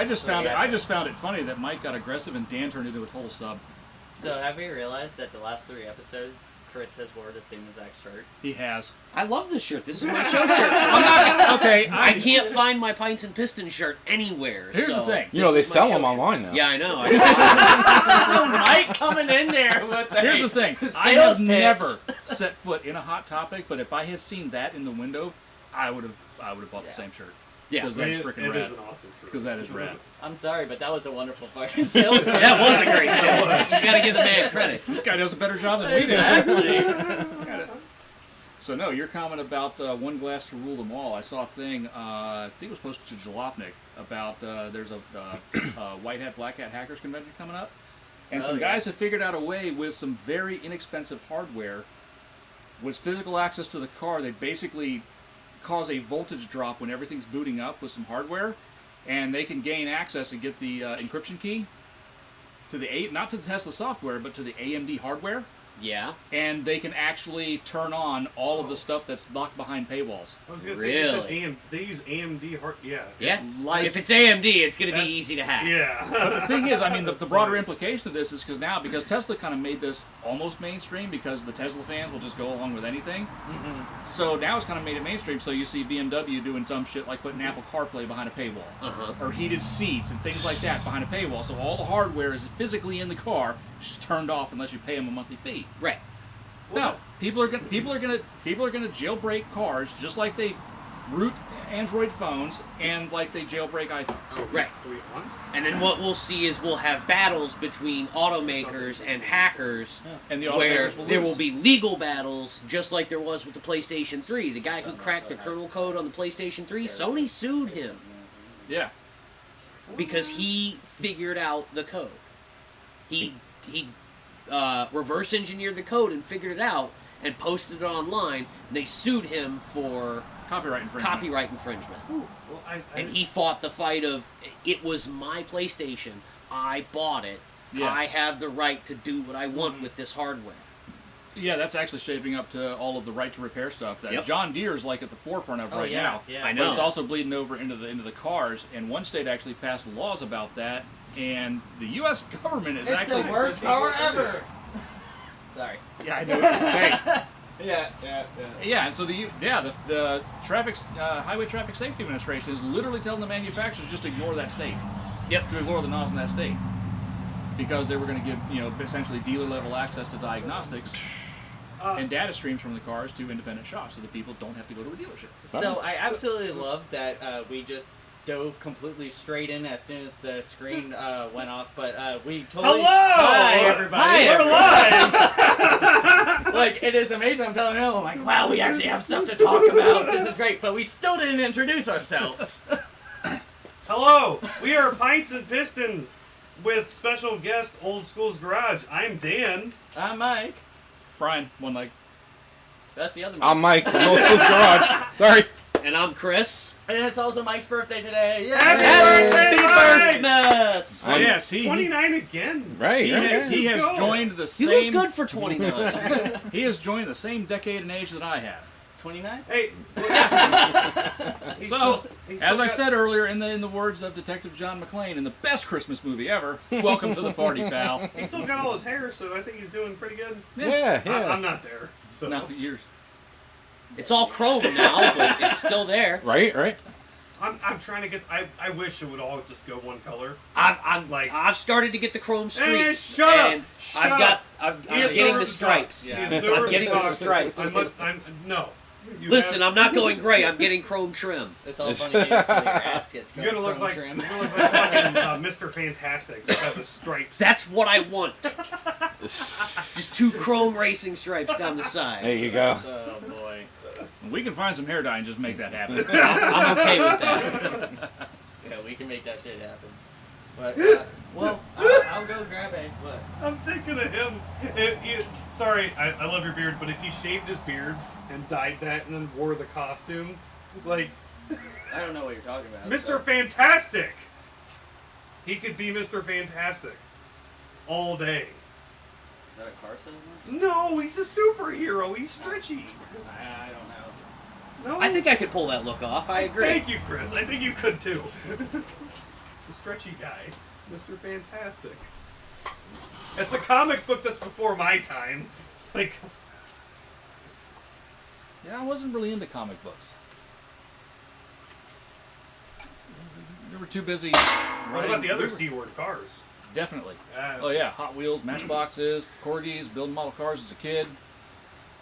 I just found it funny that Mike got aggressive and Dan turned into a total sub. So have we realized that the last 3 episodes, Chris has wore the same exact shirt? He has. I love this shirt. This is my show shirt. I can't find my Pints and Pistons shirt anywhere. Here's the thing. You know, they sell them online now. Yeah, I know. Mike coming in there with the Here's the thing. I have never set foot in a Hot Topic, but if I had seen that in the window, I would have bought the same shirt. Yeah, because that's freaking rad. It is an awesome shirt. Because that is rad. I'm sorry, but that was a wonderful fucking sales pitch. That was a great sales pitch. You gotta give the man credit. This guy does a better job than we do. Exactly. So no, your comment about one glass to rule them all. I saw a thing. I think it was posted to Jalopnik about there's a white hat black hat hackers convention coming up, and some guys have figured out a way with some very inexpensive hardware, with physical access to the car. They basically cause a voltage drop when everything's booting up with some hardware, and they can gain access and get the encryption key to not to the Tesla software, but to the AMD hardware. Yeah. And they can actually turn on all of the stuff that's locked behind paywalls. I was going to say, they use AMD hard... Yeah. Yeah. If it's AMD, it's going to be easy to hack. Yeah. But the thing is, I mean, the broader implication of this is because Tesla kind of made this almost mainstream because the Tesla fans will just go along with anything. Mm-hmm. So now it's kind of made it mainstream, so you see BMW doing dumb shit like putting Apple CarPlay behind a paywall. Uh-huh. Or heated seats and things like that behind a paywall. So all the hardware is physically in the car, it's just turned off unless you pay them a monthly fee. Right. No, people are gonna jailbreak cars just like they root Android phones and like they jailbreak iPhones. Right. And then what we'll see is we'll have battles between automakers and hackers, and the where automakers there will be legal battles, just like there was with the PlayStation 3. The guy who cracked the kernel code on the PlayStation 3, Sony sued him. Yeah. Because he figured out the code. He reverse engineered the code and figured it out and posted it online. And they sued him for copyright infringement. Ooh, well, and he fought the fight of, it was my PlayStation. I bought it. Yeah. I have the right to do what I want with this hardware. Yeah, that's actually shaping up to all of the right to repair stuff that John Deere is like at the forefront of now. Yeah. I know. But it's also bleeding over into the cars, and one state actually passed laws about that. And the U.S. government is actually... It's the worst car ever! Sorry. Yeah, I know. Hey. Yeah, and so the Highway Traffic Safety Administration is literally telling the manufacturers just ignore that state. Yep. To ignore the laws in that state. Because they were going to give, essentially dealer-level access to diagnostics and data streams from the cars to independent shops so that people don't have to go to a dealership. So I absolutely love that we just dove completely straight in as soon as the screen went off, but we totally... Hello! Hi, everybody! We're live! Like, it is amazing. I'm telling you, I'm like, wow, we actually have stuff to talk about. This is great, but we still didn't introduce ourselves. Hello! We are Pints and Pistons with special guest Old School's Garage. I'm Dan. I'm Mike. Brian, one leg. That's the other Mike. I'm Mike. Old School's Garage. Sorry. And I'm Chris. And it's also Mike's birthday today. Yay! Happy birthday, Mike! Yes, he 29 again. Right. He has joined the same... You look good for 29. He has joined the same decade and age that I have. 29? Hey. So, as I said earlier, in the words of Detective John McClane, in the best Christmas movie ever, welcome to the party, pal. He's still got all his hair, so I think he's doing pretty good. Yeah. I'm not there. So. No, you're... It's all chrome now, but it's still there. Right. I'm trying to get... I wish it would all just go one color. I've started to get the chrome streaks. Shut up! And I'm getting the stripes. Yeah. I'm getting the stripes. No. Listen, I'm not going gray. I'm getting chrome trim. It's all funny. So your ass gets You're gonna look like trim. Mr. Fantastic. Just have the stripes. That's what I want. Just 2 chrome racing stripes down the side. There you go. Oh boy. We can find some hair dye and just make that happen. I'm okay with that. Yeah, we can make that shit happen. But, I'll go grab a... What? I'm thinking of him. Sorry, I love your beard, but if he shaved his beard and dyed that and then wore the costume, like... I don't know what you're talking about. Mr. Fantastic! He could be Mr. Fantastic. All day. Is that a car salesman? No, he's a superhero. He's stretchy. I don't know. No? I think I could pull that look off. I agree. Thank you, Chris. I think you could too. The stretchy guy, Mr. Fantastic. It's a comic book that's before my time. Like, Yeah, I wasn't really into comic books. We were too busy. what about the other C-word cars? Definitely. Oh yeah, Hot Wheels, Matchboxes, corgis, building model cars as a kid,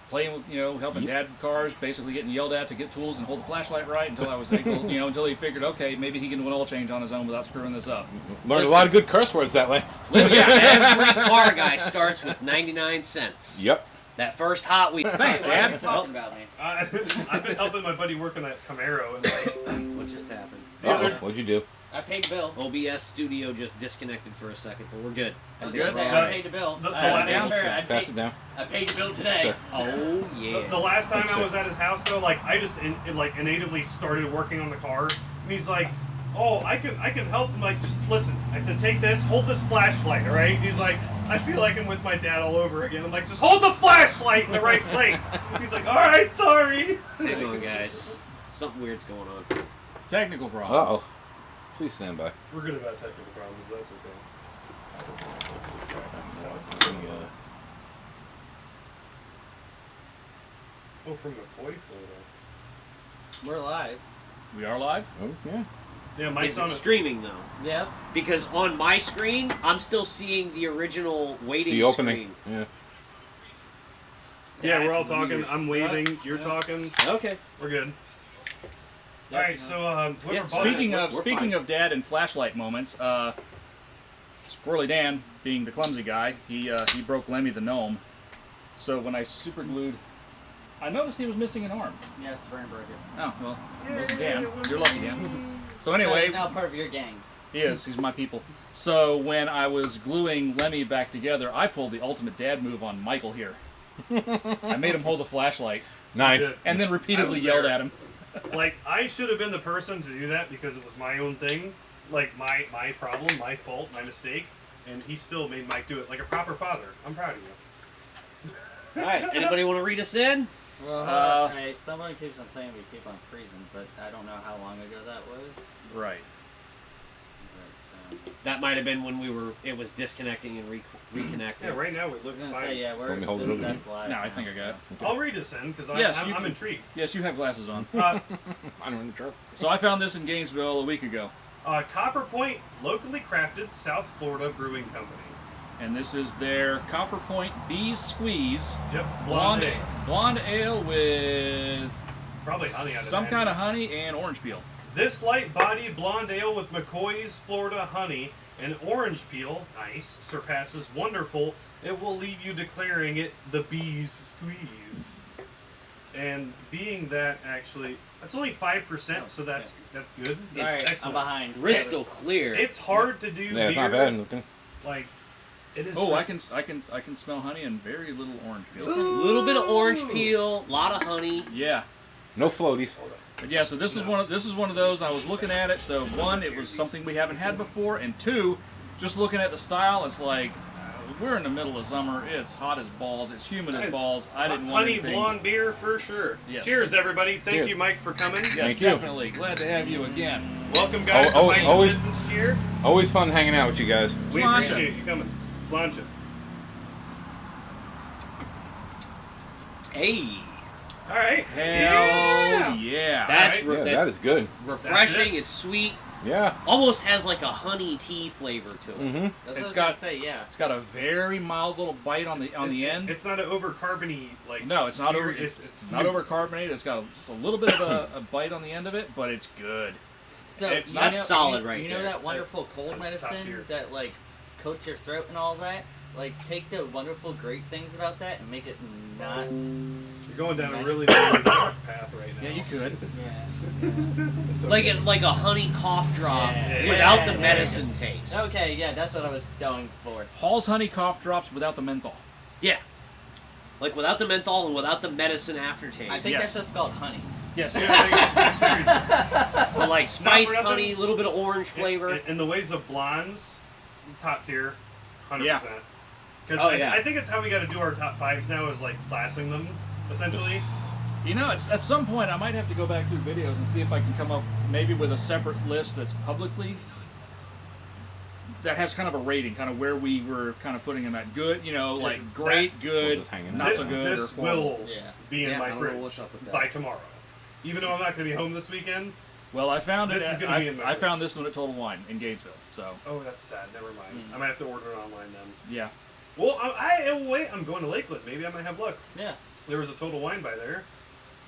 playing with, helping dad with cars, basically getting yelled at to get tools and hold the flashlight right until I was able, until he figured, okay, maybe he can do an oil change on his own without screwing this up. Learned a lot of good curse words that way. Listen, every car guy starts with 99 cents. Yep. That first Hot Wheel. Thanks, Why are you Dad. talking about me? I've been helping my buddy work on that Camaro, and like, What just happened? Uh-oh. What'd you do? I paid the bill. OBS Studio just disconnected for a second, but we're good. I was Good. gonna say I paid the bill. The I last- made sure I Pass paid, it down. I paid the bill today. Sir. Oh, yeah. the last time Thanks, I sir. was at his house, though, like, I just natively started working on the car, and he's like, "Oh, I can help." I'm like, "Just listen." I said, "Take this, hold this flashlight, all right?" He's like, "I feel like I'm with my dad all over again." I'm like, "Just hold the flashlight in the right place." He's like, "All right, sorry." Hang on, guys. Something weird's going on. Technical problem. Uh-oh. Please stand by. We're good about technical problems, but that's okay. Oh, from McCoy, Florida. We're live. We are live. Oh, yeah. Yeah, Mike's Is on it it. streaming, though? Yep. Because on my screen, I'm still seeing the original waiting The opening. screen. Yeah. Yeah, we're all That's talking. weird. I'm waving. You're talking. Okay. We're good. Yep. All right, so whoever Yeah, bought Speaking this- of we're speaking fine. of dad and flashlight moments, Squirrely Dan, being the clumsy guy, he broke Lemmy the gnome. So when I super glued, I noticed he was missing an arm. Yes, Vern broke it. Oh well, it wasn't Dan. You're lucky, Dan. So So anyway, he's now part of your gang. he is. He's my people. So when I was gluing Lemmy back together, I pulled the ultimate dad move on Michael here. I made him hold the flashlight Nice. Shit. and then repeatedly I was yelled there. at him. Like, I should have been the person to do that because it was my own thing. Like, my problem, my fault, my mistake. And he still made Mike do it like a proper father. I'm proud of you. All right. Anybody want to read us in? Well, someone keeps on saying we keep on freezing, but I don't know how long ago that was. Right. But, That might have been when it was disconnecting and reconnecting. Yeah, right now we I look was gonna fine. say, yeah, Let me hold it over. that's live. No, I now, think I got it. I'll read this in because Yes, I'm you can- intrigued. Yes, you have glasses on. Uh, I'm in the truck. So I found this in Gainesville a week ago. Copper Point, locally crafted South Florida Brewing Company. And this is their Copper Point Bees Squeeze Yep, blonde ale with Probably honey. I'd some imagine. kind of honey and orange peel. This light-bodied blonde ale with McCoy's Florida honey and orange peel, nice, surpasses wonderful. It will leave you declaring it the bee's squeeze. And being that actually, that's only 5%, so that's good. That's Sorry, I'm excellent. behind. Crystal clear. It's hard to do Yeah, it's beer. not bad looking. Like, it is. Oh, I can smell honey and very little orange a peel. little bit of orange peel, a lot of honey. Yeah. No floaties. But yeah, so this is one of those. I was looking at it. So one, it was something we haven't had before, and two, just looking at the style, it's like we're in the middle of summer. It's hot as balls. It's humid as balls. I didn't want honey anything. blonde beer for sure. Yes. Cheers, everybody! Thank Cheers. you, Mike, for coming. Yes, Thank you. definitely. Glad to have you again. Welcome, guys. Oh, to Pints always- and Pistons cheer. Always fun hanging out with you guys. We Sláinte. appreciate you coming. Sláinte. Hey, All right. Hell yeah. that's Alright. Yeah, that's that is good. refreshing. That's it. It's sweet. Yeah. Almost has like a honey tea flavor to it. Mm-hmm. That's what I It's was got- gonna say, yeah. It's got a very mild little bite on the end. It's not an overcarbony like. No, it's not beer. over. It's not overcarbonated. It's got just a little bit of a bite on the end of it, but it's good. So It's- you that's know, solid you, right You know there. that wonderful cold That's top medicine tier. that like coats your throat and all that. Like take the wonderful great things about that and make it not. You're going down a really dark path right now. Yeah, you could. Yeah. It's Like okay. like a honey cough drop Yeah. without Yeah. the medicine taste. Okay, yeah, that's what I was going for. Hall's honey cough drops without the menthol. Yeah. Like without the menthol and without the medicine aftertaste. I think Yes. that's just called honey. Yes. Yeah, seriously. But like spiced nothing. honey, a little bit of orange flavor. In the ways of blondes, top tier, 100%. Yeah. Because Oh, yeah. I think it's how we got to do our top fives now is like classing them, essentially. You know, it's, at some point I might have to go back through videos and see if I can come up maybe with a separate list that's publicly that has kind of a rating, kind of where we were kind of putting them at. Good, like Yes, great, good, just hanging out. not so good, or This horrible. will Yeah. be in Yeah, my I don't know what's fridge up with that. by tomorrow. Even though I'm not going to be home this weekend. Well, I found This it. is gonna be in my I found fridge. this one at Total Wine in Gainesville. So Oh, that's sad. Never mind. I might have to order it online then. yeah, Well, wait. I'm going to Lakeland. Maybe I might have luck. Yeah. There was a Total Wine by there.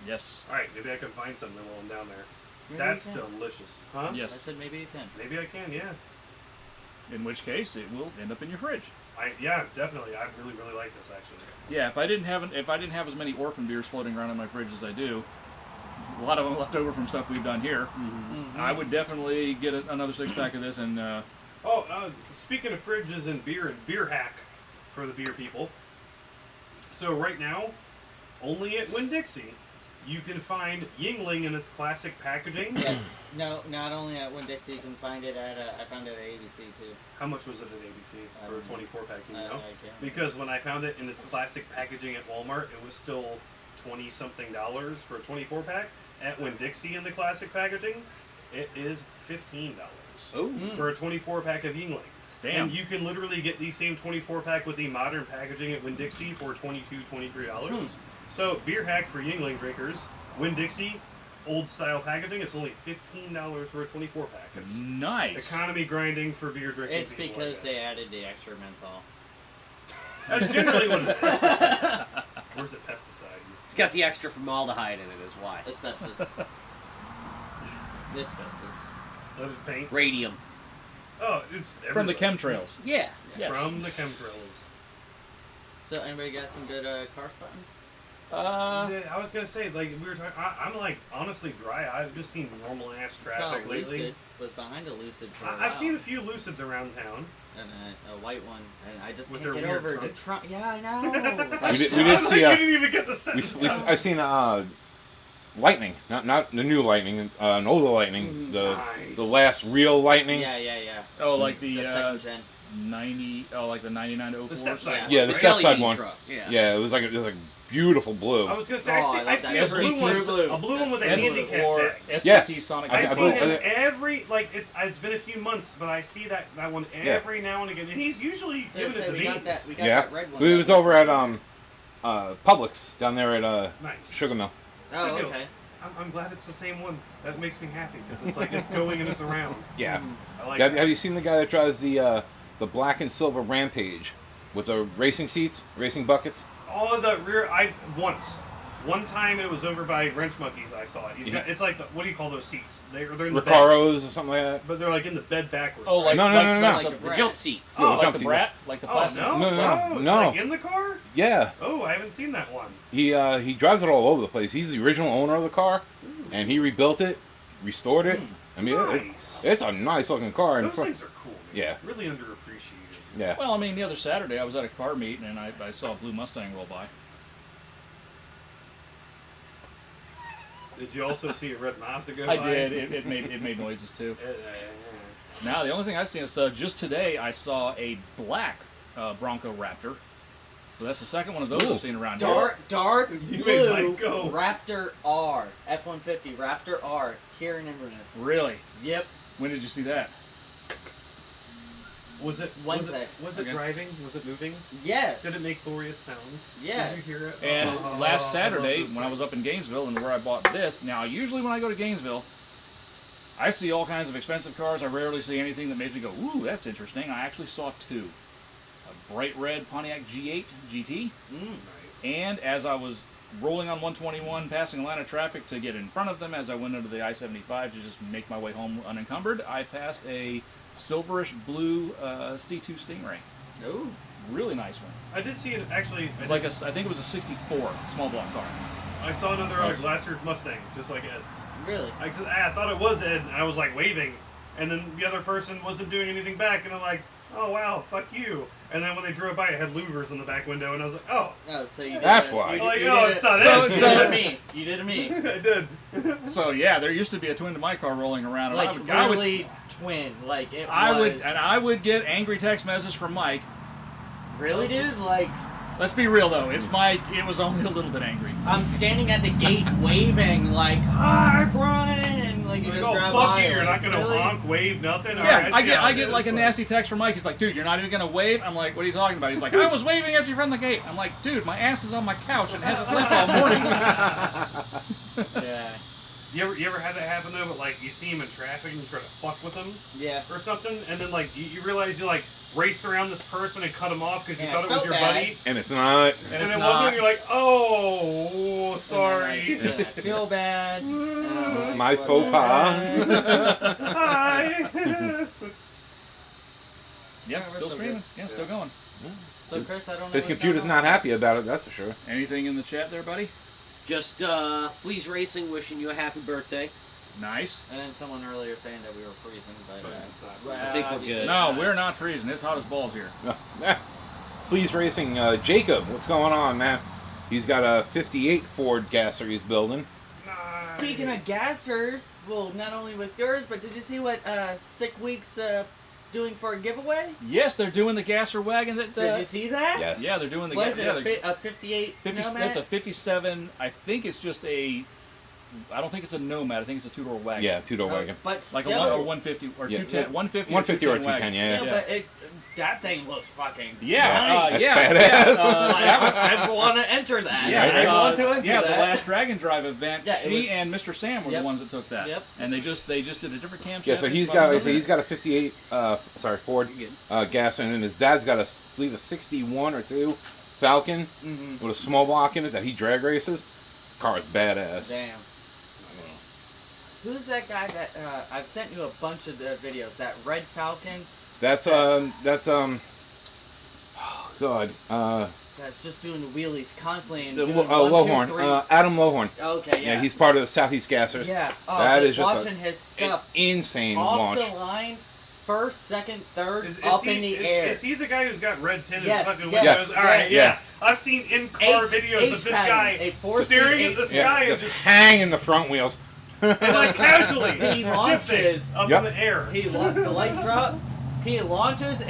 yes, All right, maybe I can find something while I'm down there. Maybe That's you can. delicious, huh? I yes. said maybe you can. Maybe I can. Yeah. In which case, it will end up in your fridge. Yeah, definitely. I really, really like this actually. Yeah, if I didn't have as many orphan beers floating around in my fridge as I do, a lot of them left over from stuff we've done here. I would definitely get another 6-pack of this and. Speaking of fridges and beer hack for the beer people. So right now, only at Winn-Dixie, you can find Yingling in its classic packaging. Yes. No, not only at Winn-Dixie, you can find it at, I found it at ABC too. How much was it at ABC for a 24-pack? Do you know? I can't Because when I found it in its classic packaging at Walmart, it was still $20-something for a 24-pack. At Winn-Dixie in the classic packaging, it is $15 Oh. for a 24-pack of Yingling. Damn. And you can literally get the same 24-pack with the modern packaging at Winn-Dixie for $22, $23. So, beer hack for Yingling drinkers. Winn-Dixie, old-style packaging, it's only $15 for a 24-pack. It's Nice. economy grinding for beer drinking It's people, I because guess. they added the extra menthol. That's generally what it is. Where's it pesticide? It's got the extra formaldehyde in it, is why. Asbestos. Asbestos. Leaded paint? Radium. Oh, it's From the everywhere. chemtrails. Yeah. Yes. From the chemtrails. So, anybody got some good car spotting? I was gonna say, like we were talking. I'm like honestly dry. I've just seen normal ass Saw traffic Lucid. lately. Was behind a Lucid for a I've while. seen a few Lucids around town. And a white one, and I just With can't their get weird over trunk. the trunk. Yeah, I know. We did I'm see like, you didn't even get the sentence. out. I seen Lightning, not the new Lightning, an older Lightning, Nice. the last real Lightning. yeah. Oh, like the, The second gen. 90. Oh, like the 99 to 04. The step side. Yeah, the right? step side LED one. truck. Yeah. Yeah, it was like beautiful blue. I was gonna say, Oh, I I love see that. a blue one, True blue. a blue one with a That's handicap or tag. SVT Yeah. Sonic. I I see believe- him every it's been a few months, but I see that one every now and again, and he's usually giving it the we got beans. that. We got Yeah, that red one. it was over at Publix down there at Nice. Sugar Mill. Oh, Good deal. okay. I'm glad it's the same one. That makes me happy because it's like it's going and it's around. Yeah. I like Have that. you seen the guy that drives the black and silver Rampage with the racing seats, racing buckets? All of the rear. One time it was over by Wrench Monkeys. I saw it. It's like what do you call those seats? They're in the bed, Recaros or something like that. but they're like in the bed backwards. Oh, like, No, no, like, no, no, like no. the The brat. Jump seats. Oh, like jump the seat. brat, like the Oh plastic. no! No. Like in the car? Yeah. Oh, I haven't seen that one. He drives it all over the place. He's the original owner of the car, and he rebuilt it, restored it. I mean, Nice. it's a nice looking car. And Those things are cool. Man. Yeah. Really underappreciated. yeah. Well, I mean, the other Saturday I was at a car meet and I saw a blue Mustang roll by. Did you also see a red Mazda go I by? did. It made noises too. Uh, Now, the only thing I've seen is just today I saw a black Bronco Raptor. So that's the second one of those Ooh. I've seen around here. Dark You made blue Mike go. Raptor R F-150 Raptor R here in Inverness. Really? Yep. When did you see that? Was it Wednesday. Was it Okay. driving? Was it moving? Yes. Did it make glorious sounds? Yes. Did you hear it? And Oh, last I Saturday, love those when I things. was up in Gainesville and where I bought this, now usually when I go to Gainesville, I see all kinds of expensive cars. I rarely see anything that makes me go, ooh, that's interesting. I actually saw two. A bright red Pontiac G8 GT, Nice. and as I was rolling on 121, passing a line of traffic to get in front of them as I went into the I-75 to just make my way home unencumbered, I passed a silverish blue C2 Stingray. Ooh. Really nice one. I did see it actually. It was like I think it was a 64 small block car. I saw another Nice. last year's Mustang, just like Ed's. Really? I thought it was Ed, and I was like waving, and then the other person wasn't doing anything back, and I'm like, oh wow, fuck you. And then when they drove by, it had louvers in the back window, and I was like, oh, Oh, so you did That's it. why. You, Like, you oh, did it's it. not So- Ed. You so- did it me. You did it me. I did. So yeah, there used to be a twin to my car rolling around, and Like I would really twin. Like it I was. would, and I would get angry text messages from Mike. Really, dude? Like Let's be real though, it's Mike. It was only a little bit angry. I'm standing at the gate waving, like, "Hi, Brian," and like you Like, just oh, drive fuck by. you! You're not gonna really? honk, wave, nothing. Yeah, Alright, I see get how I it get is. like a nasty text from Mike. He's like, dude, you're not even gonna wave. I'm like, what are you talking about? He's like, I was waving after you from the gate. I'm like, dude, my ass is on my couch and hasn't left all morning. Yeah. You ever had that happen though? But like you see him in traffic and you try to fuck with him Yeah. or something, and then like you realize you like raced around this person and cut him off because you Yeah, thought it was felt your bad. buddy, And it's not. and it's it not. wasn't. You're like, oh, sorry. And then, like, I feel bad. My faux pas. Hi. Yep, still so streaming. good. Yeah, still going. So Chris, I don't know. His what's computer's going not on. happy about it, that's for sure. Anything in the chat there, buddy? Just Fleas Racing wishing you a happy birthday. Nice. And then someone earlier saying that we were freezing, but I think we're good. No, we're not freezing. It's hot as balls here. Fleas Racing, Jacob, what's going on, man? He's got a 58 Ford Gasser he's building. Nice. Speaking of gassers, well, not only with yours, but did you see what Sick Week's doing for a giveaway? Yes, they're doing the gasser wagon that. Did you see that? Yes. Yeah, they're doing the. What is it? yeah, A 58 Nomad? That's a 57. I think it's just a. I don't think it's a Nomad. I think it's a two-door wagon. Yeah, two-door wagon. But Like still, a 150 or Yeah. 210. 150. 150 or 210 210, yeah. yeah, but that thing looks fucking Yeah, nice. That's yeah, badass. I want to enter that. Yeah, I want to enter yeah, that. the last Dragon Drive event, Yeah, it she was- and Mr. Sam were Yep. the ones that took that. Yep. And they just did a different camshaft. Yeah, so and he's spun got it over. a 58 Ford Gasser, and then his dad's got I believe a 61 or 2 Falcon with a small block in it that he drag races. Car is badass. Damn. Who's that guy that I've sent you a bunch of the videos? That Red Falcon That's oh God, that's just doing wheelies constantly and the doing 1, 2, 3. Lowhorn, Adam Lowhorn. Okay, yeah. Yeah, he's part of the Southeast Gassers. Yeah. Oh, That just is just watching his stuff insane off launch. the line, first, second, third, Is up he, in the is, air. Is he the guy who's got red tinted Yes, fucking yes, windows? yes, All right, yes. yeah. I've seen in-car videos of this pattern, guy a 4-speed staring at the H sky Yeah, and just just hang in the front wheels. and like casually He shifting launches. up Yep. in the air. The light drop. He launches.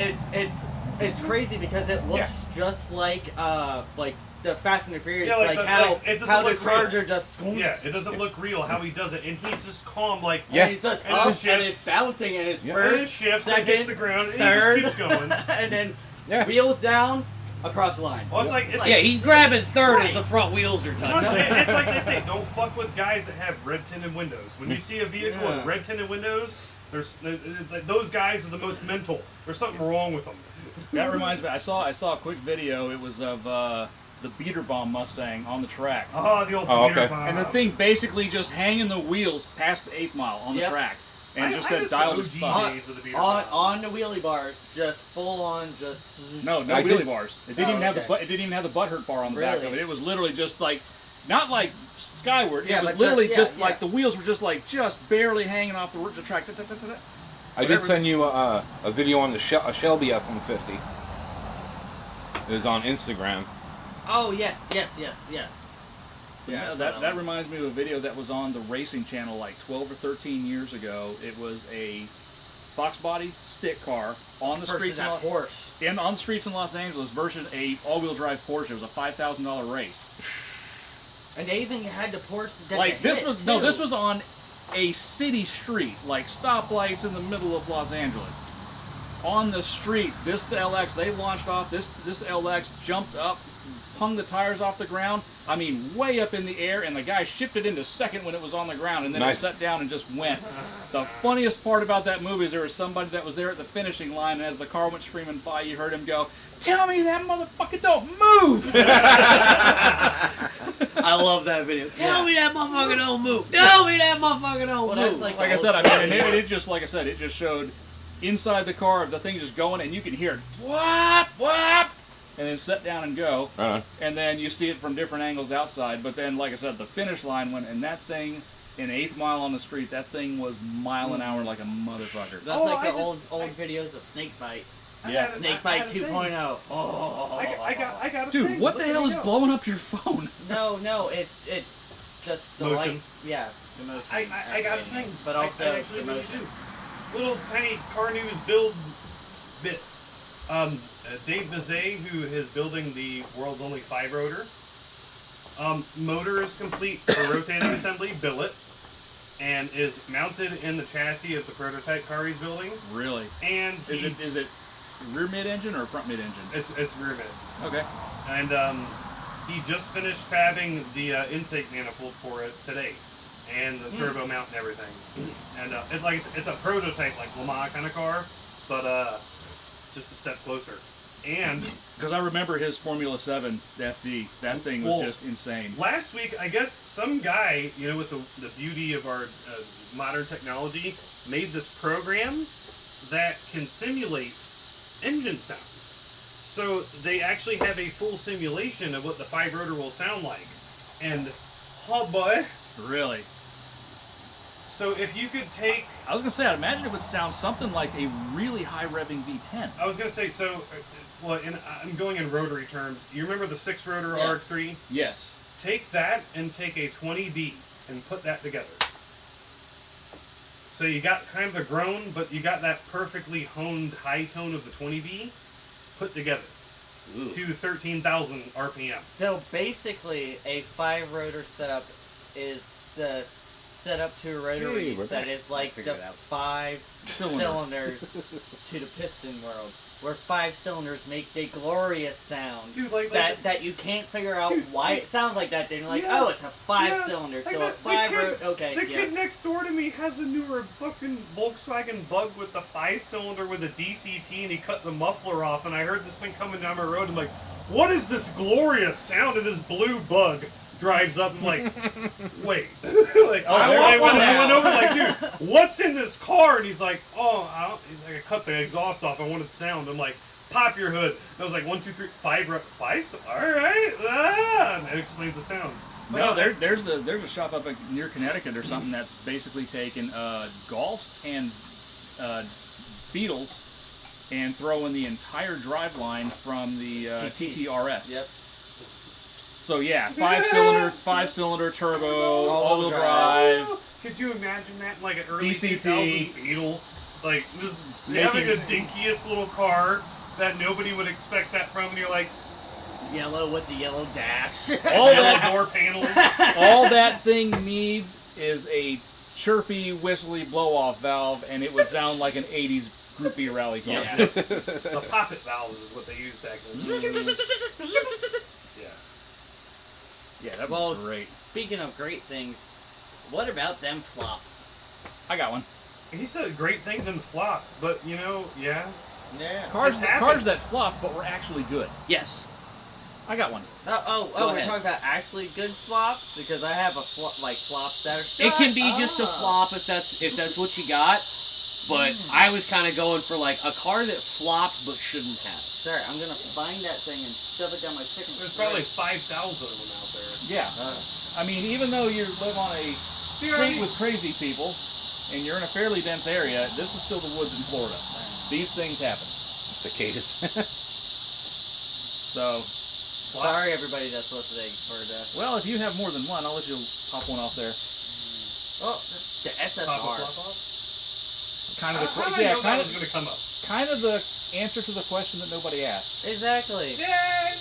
It's crazy because it looks just like the Fast and the Furious, Yeah, like like the- how like, it doesn't how the look real. Charger just Yeah, it doesn't look real how he does it, and he's just calm, like Yeah. And he's just And up it and shifts. it's bouncing and it's Yeah. and it first, shifts and hits the second, ground, and third, he just keeps going. and then Yeah. wheels down across the line. Well, it's like it's Yeah, he's grabbing third as Christ. the front wheels are touching. It's like they say, don't fuck with guys that have red tinted windows. When you see a vehicle with Yeah. red tinted windows, those guys are the most mental. There's something wrong with them. That reminds me. I saw a quick video. It was of the Beater Bomb Mustang on the track. Oh, the old Oh, Peter okay. Bob. And the thing basically just hanging the wheels past the 8th mile on the Yep. track. And I just said miss dial the to OG spot. days of the Beater On Bob. the wheelie bars, just full on, just No I wheelie did- bars. It didn't Oh, even have the okay. butt. It didn't even have the butthurt bar on the back of Really? it. It was literally just like, not like skyward. Yeah, it was but literally just- yeah, like yeah. the wheels were just barely hanging off the track. I did Whatever. send you a video on the a Shelby F-150. It was on Instagram. oh yes. Yeah, I saw that one. reminds me of a video that was on the racing channel like 12 or 13 years ago. It was a box body stick car on the Versus streets in that Porsche. on the streets in Los Angeles versus a all-wheel drive Porsche. It was a $5,000 race. And they even had the Porsche. That Like could this hit, was too. this was on a city street, like stoplights in the middle of Los Angeles. On the street, this LX, they launched off. This LX jumped up, hung the tires off the ground. I mean, way up in the air, and the guy shifted into second when it was on the ground, and then Nice. it set down and just went. The funniest part about that movie is there was somebody that was there at the finishing line, and as the car went screaming by, you heard him go, "Tell me that motherfucker don't move!" I love that video. Tell me that motherfucker don't move. Tell me that motherfucker don't Well, move. that's like Like I said, I mean, and it just, like I said, it just showed inside the car, the thing just going, and you can hear it, whap, whap, and then set down and go, and then you see it from different angles outside. But then, like I said, the finish line went, and that thing, in 8th mile on the street, that thing was mile an hour like a motherfucker. That's Oh, like I the just- old videos of Snake Bite. Yeah. Snake Bite 2.0. Oh. I got a Dude, thing. what Look the at hell me is go. blowing up your phone? No, it's just the Motion. light. Yeah, the motion. I got a thing. But I also actually the really motion. do. Little tiny car news build bit. Dave Mazet, who is building the world's only 5-rotor. Motor is complete for rotating assembly, billet. and is mounted in the chassis of the prototype car he's building. Really? And Is it rear mid-engine or front mid-engine? It's rear mid. Okay. And he just finished fabbing the intake manifold for it today, and the turbo mount and everything. And it's a prototype like Le Mans kind of car, but just a step closer. And Because I remember his Formula 7 FD. That thing was just insane. last week, I guess some guy, with the beauty of our modern technology, made this program that can simulate engine sounds. So they actually have a full simulation of what the 5-rotor will sound like. And, oh boy. Really? So if you could take... I was going to say, I'd imagine it would sound something like a really high revving V10. I was going to say, I'm going in rotary terms. You remember the 6-rotor Yeah. RX-3? Yes. Take that and take a 20B and put that together. So you got kind of the groan, but you got that perfectly honed high tone of the 20B put together to 13,000 RPM. So basically, a 5-rotor setup is the setup to a rotor Hey, race we're that back. is like the Figured it out. 5 cylinders to the piston world, where 5 cylinders make the glorious sound Dude, like that you can't figure out Dude, why like- it sounds like that. Then you're like, Yes, oh, it's a 5 yes. cylinder, Like so a the 5 kid- rotor. Okay, The yeah. kid next door to me has a newer fucking Volkswagen Bug with the 5-cylinder with a DCT, and he cut the muffler off, and I heard this thing coming down my road. I'm like, what is this glorious sound? And this blue Bug drives up and like, wait. Like, I went over like, dude, what's in this car? And he's like, he's like, I cut the exhaust off. I wanted sound. I'm like, pop your hood. And I was like, 1, 2, 3, 5. All right. And it explains the sounds. But No, that's- there's a shop up near Connecticut or something that's basically taken Golfs and Beetles and throwing the entire driveline from the TTs. TTRS. Yep. So yeah, 5-cylinder turbo, all-wheel drive. Could you imagine that in like an early DCT. 2000s Beetle? Like this, Making- having the dinkiest little car that nobody would expect that from, and you're like, Yellow with the yellow dash. All yellow that door panels. all that thing needs is a chirpy, whistly blow-off valve, and it would sound like an '80s groupie rally car. Yeah. The poppet valves is what they used back then. Yeah. Yeah, that'd Well, be great. Speaking of great things, what about them flops? I got one. He said a great thing didn't flop, but yeah. Yeah. Cars It's happened. cars that flop, but were actually good. Yes. I got one. We're ahead. talking about actually good flop because I have a flops that are. It can be just a Shut up. flop if that's what you got. But I was kind of going for like a car that flopped but shouldn't have. Sorry, I'm gonna find that thing and shove it down my chicken. There's probably 5,000 of them out there. Yeah. I mean, even though you live on a street with crazy people, and you're in a fairly dense area, this is still the woods in Florida. These things happen. Cicadas. So, Sorry, everybody that's listening for the. well, if you have more than one, I'll let you pop one off there. Oh, the SSR. Kind of How the did I know that kind was of going to come up? kind of the answer to the question that nobody asked. Exactly. Yeah,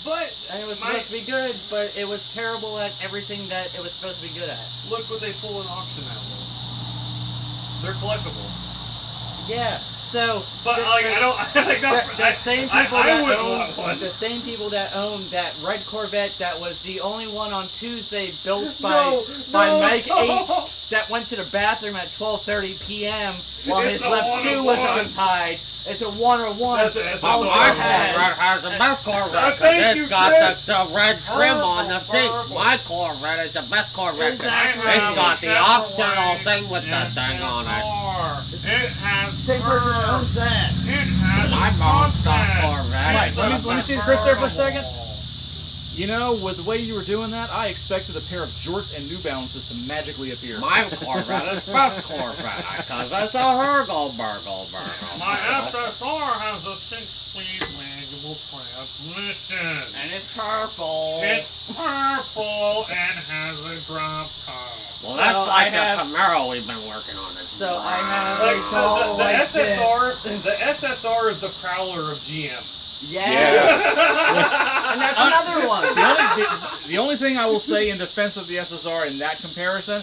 but And it was my- supposed to be good, but it was terrible at everything that it was supposed to be good at. look what they pull in auction now. They're collectible. Yeah. So. But like, I don't. Like, The same people I that wouldn't want one. own the same people that own that red Corvette that was the only one on Tuesday built by No, Mike no. H that went to the bathroom at 12:30 p.m. while It's his a left shoe was 101. untied. It's a 101. That's a SSR. Also My has- Corvette has the best Corvette thank because you, it's got Chris. the red trim on the seat. Purple. My Corvette is the best Corvette. 'cause Exactly. It's got the optional Chevrolet thing with the thing on it. SSR. It has Same person that curves. owns that. It has My mom's got content. Corvette. Mike, It's let the me best see the Chris there for a Affordable. second. You know, with the way you were doing that, I expected a pair of jorts and New Balances to magically appear. My Corvette is best Corvette because it's a burgle. My SSR has a 6-speed manual transmission. And it's purple. It's purple and has a drop top. Well, that's So like I have- the Camaro we've been working on. This So I have Like, a doll the like SSR, this. the SSR is the Prowler of GM. Yeah. And that's another one. The only thing I will say in defense of the SSR in that comparison,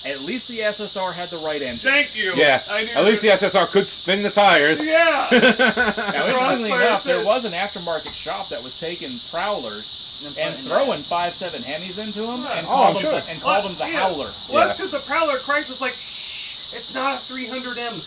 At least the SSR had the right engine. Thank you. Yeah. I knew At least the SSR could spin the tires. Yeah. Now, interestingly Crossfire enough, there said- was an aftermarket shop that was taking Prowlers and putting throwing 5.7 Hemis into them and Oh, I'm called sure. them the Yeah. Howler. Well, that's Yeah. because the Prowler Chrysler's like, shh, it's not a 300M.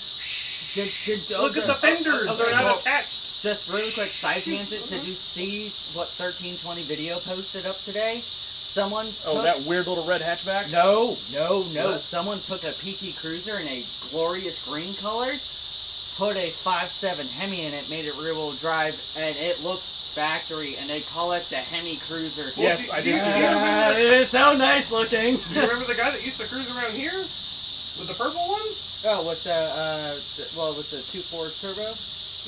Look at the fenders; okay, they're not well, attached. Just really quick side tangent. Did you see what 1320 video posted up today? Someone took... Oh, that weird little red hatchback? No. What? Someone took a PT Cruiser in a glorious green color, put a 5.7 Hemi in it, made it rear-wheel drive, and it looks factory, and they call it the Hemi Cruiser. Yes, I did see do you that. It is so nice looking. Do you remember the guy that used to cruise around here with the purple one? Oh, with the with the 2.4 turbo?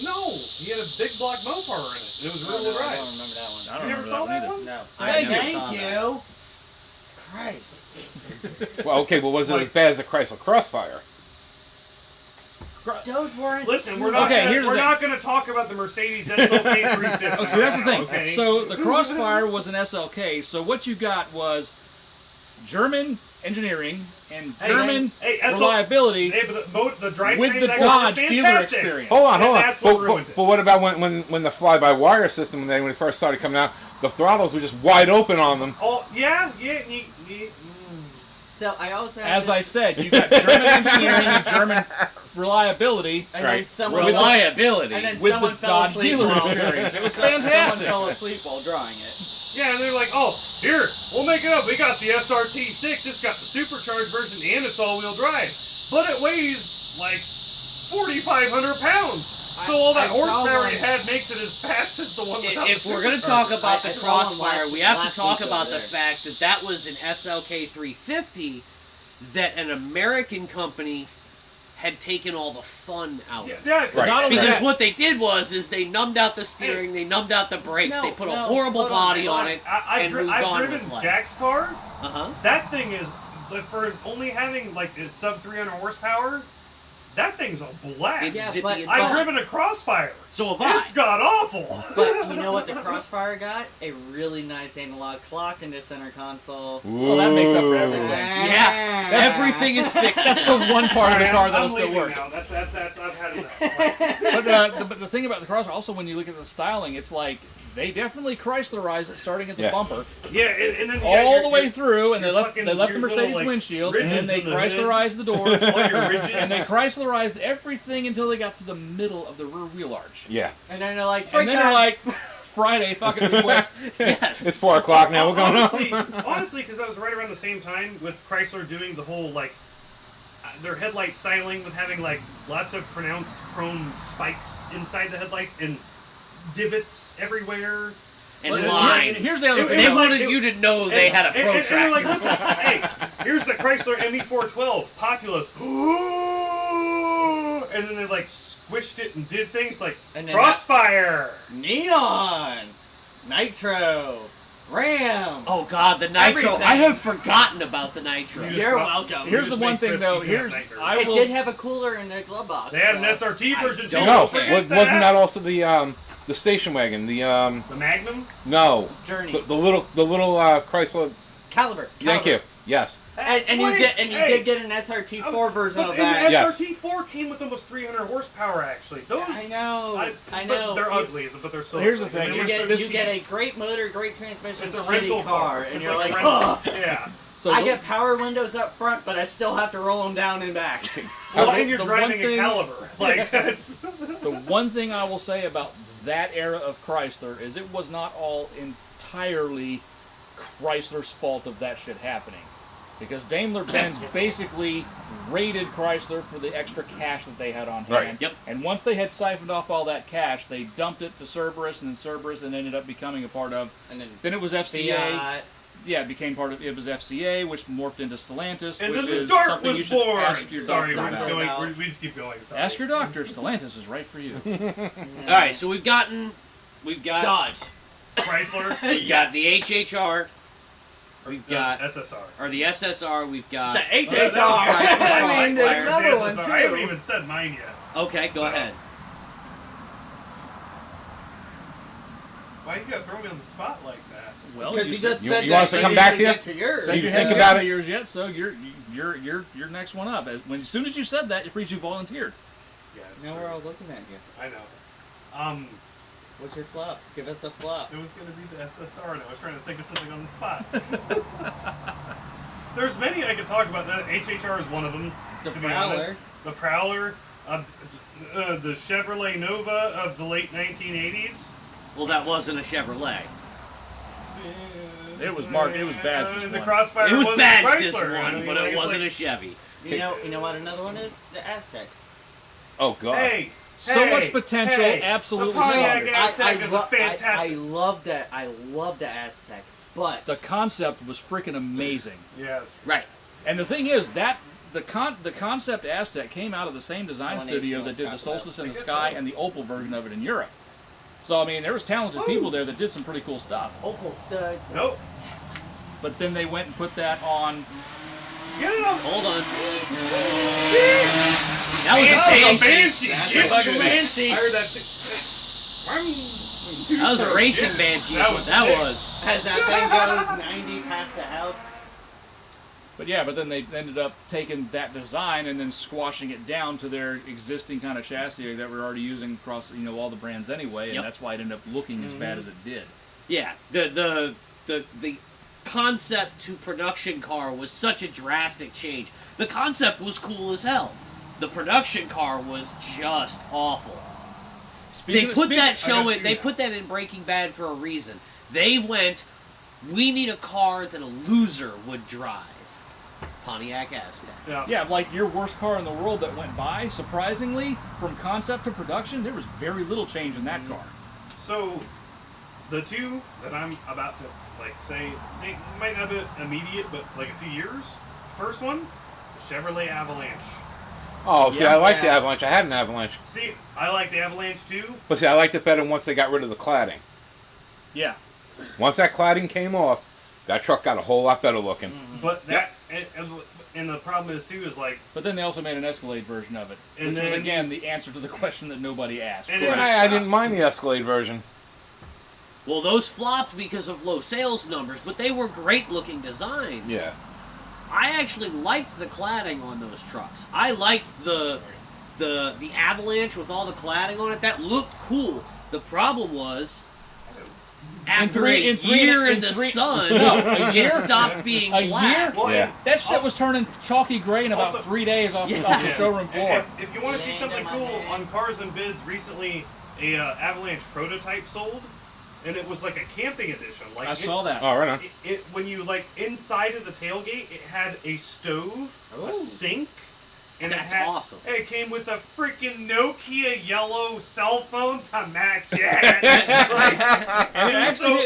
No, he had a big block Mopar in it. It was rear-wheel no, I drive. don't remember that one. I don't You never remember saw that either. one? No. Thank you. Thank you. Christ. Well, okay, but was it as bad as the Chrysler Crossfire? Those weren't... Listen, we're not Okay, gonna, here's the we're thing. not going to talk about the Mercedes SLK 350. Okay, so that's the thing. Okay? So the Crossfire was an SLK. So what you got was German engineering and German Hey, reliability Hey, but the drivetrain with the that car was Dodge dealer fantastic. experience. Hold on, And hold on. that's what ruined it. But what about when the fly-by-wire system, when it first started coming out, the throttles were just wide open on them. Oh, yeah. So I also have As this, I said, you got German engineering and German reliability and then Right. someone Reliability. and then with someone the fell Dodge asleep dealer while- experience. It was Someone fantastic. fell asleep while drawing it. Yeah, and they're like, oh, here, we'll make it up. We got the SRT6. It's got the supercharged version and it's all-wheel drive. But it weighs like 4,500 pounds. So all that I saw horsepower one- it had makes it as fast as the one without If the we're going to supercharger. talk about I the saw one Crossfire, last- we have to last talk week about over the there. fact that that was an SLK 350 that an American company had taken all the fun out of. Yeah, Right. Not only Because that, what they did is they numbed out the steering, they numbed out the brakes, No, they put a no, horrible hold on, body hold on on. it, I've and moved on driven with life. Jack's car. Uh-huh. That thing is, like, for only having like a sub 300 horsepower, that thing's a blast. It's Yeah, zippy but and I've fun. driven a Crossfire. So have I. It's god awful. But you know what the Crossfire got? A really nice analog clock in the center console. well, that makes up for everything. Yeah, everything is fiction. That's the one part of the car that'll I'm still leaving work. now. That's I've had enough. Like, But the thing about the Crossfire, also when you look at the styling, it's like they definitely Chryslerized it starting at the Yeah. bumper yeah, and then you got all your- the way your- through, and your they left fucking- the your little, Mercedes like, windshield, and then ridges they in the hood. Chryslerized the doors, all your ridges. and they Chryslerized everything until they got to the middle of the rear wheel arch. Yeah. And then they're like, And break then they're time. like, Friday, fuck it, we quit. Yes. It's 4 o'clock now. What's going on? Honestly, because that was right around the same time with Chrysler doing the whole like their headlight styling with having like lots of pronounced chrome spikes inside the headlights and divots everywhere. And But- lines. Here's the other It- thing. They was like- wanted it- you to know they had a And they're protractor. like, listen, hey, here's the Chrysler ME412 Populous. And then they like squished it and did things like And then Crossfire. Neon, Nitro, Ram. Oh God, the nitro! Everything. I have forgotten about the nitro. You You're just welcome. Here's just the one made thing, Chris though. easy on Here's Nitro. I It will. did have a cooler in the glove box. They had an so- SRT version too. don't No, care. Forget wasn't that also the station wagon? The the Magnum? no, Journey. the little Chrysler. Caliber. Thank you. Yes. And you Wait, did get an SRT4 version But of the that. Yes. SRT4 came with almost 300 horsepower. Actually, those I know. I but know. they're You- ugly, but they're still. Here's the ugly. thing, They You were get, so- this you is- get a great motor, great transmission, It's a shitty rental car, and It's you're like, like, a ugh. rental. Yeah. So I the- get power windows up front, but I still have to roll them down and back. Well, the- and you're the driving one a thing- Caliber. Like that's. The one thing I will say about that era of Chrysler is it was not all entirely Chrysler's fault of that shit happening. Because Daimler-Benz basically raided Chrysler for the extra cash that they had on hand. Right. Yep. And once they had siphoned off all that cash, they dumped it to Cerberus, and then Cerberus and ended up becoming a part of. And Then it was FCA. Fiat. Yeah, it became part of. It was FCA, which morphed into Stellantis, And which then the is dart something you was should born. ask your Sorry, doctor we're just about. going. about. We just keep going. Sorry. Ask your doctor. Stellantis is right for you. All right, so we've got Dodge. Chrysler. we've got the HHR, we've got SSR. or the SSR, we've got The Well, HHR. that was- I mean, there's Crossfire. another one I haven't too. even said mine yet. Okay, go ahead. Why you gotta throw me on the spot like that? Well, Because you said- just You- said you that want us to so come you back didn't to you? get to yours. So You you think haven't about gotten it? to yours yet, so you're next one up. As soon as you said that, it means you volunteered. Yeah, it's Now true. we're all looking at you. I know. What's your flop? Give us a flop. It was going to be the SSR, and I was trying to think of something on the spot. There's many I could talk about. The HHR is one of them. The to be honest. Prowler. The Prowler. The Chevrolet Nova of the late 1980s. Well, that wasn't a Chevrolet. It was Mark. It was Badger's The one. Crossfire It was a Badge this Chrysler. I one, mean, but like, it it's wasn't like, a Chevy. You know what another one is? The Aztec. Oh god. Hey, So hey, much potential, hey, absolutely The Pontiac squandered. Aztec is a I fantastic. love that. I love the Aztec, but The concept was freaking amazing. Yeah, Right. And the thing is that the concept Aztec came out of the same design Someone studio ate that too did the much Solstice in I the guess Sky so. and the Opal version of it in Europe. So I mean, there was talented people there that did some pretty cool stuff. Opal. nope. But then they went and put that on. Get it on. Hold on. That was a Banshee. Banshee. That's a fucking Banshee. I heard that. That was a racing Banshee. That That was was. That sick. was. As that thing goes 90 past the house. But yeah, but then they ended up taking that design and then squashing it down to their existing kind of chassis that we're already using across all the brands anyway, and Yep. that's why it ended up looking as bad as it did. Yeah. The concept to production car was such a drastic change. The concept was cool as hell. The production car was just awful. They put that show in. They put that in Breaking Bad for a reason. They went, we need a car that a loser would drive. Pontiac Aztec. Yeah, like your worst car in the world that went by, surprisingly, from concept to production, there was very little change in that car. So, the two that I'm about to say, they might not be immediate, but like a few years. First one, Chevrolet Avalanche. Oh, see, Yeah. I like the Avalanche. I had an Avalanche, See, I like the Avalanche too. but see, I liked it better once they got rid of the cladding. Yeah. Once that cladding came off, that truck got a whole lot better looking. But that and the problem is too is like But then they also made an Escalade version of it, And which was then- again the answer to the question that nobody asked. And See, it's- I didn't mind the Escalade version. Well, those flopped because of low sales numbers, but they were great looking designs. Yeah. I actually liked the cladding on those trucks. I liked the Avalanche with all the cladding on it. That looked cool. The problem was after a year in the sun, it stopped being A black. year? well, Yeah. That shit was turning chalky gray in about Also- 3 days off, Yeah. off the showroom floor. If you want to see Land something on my cool, head. on Cars and Bids recently, a Avalanche prototype sold, and it was like a camping edition. Like I saw that. Oh, right on. It when you inside of the tailgate, it had a stove, Ooh. a sink, and That's it had, awesome. and it came with a freaking Nokia yellow cell phone to match it. And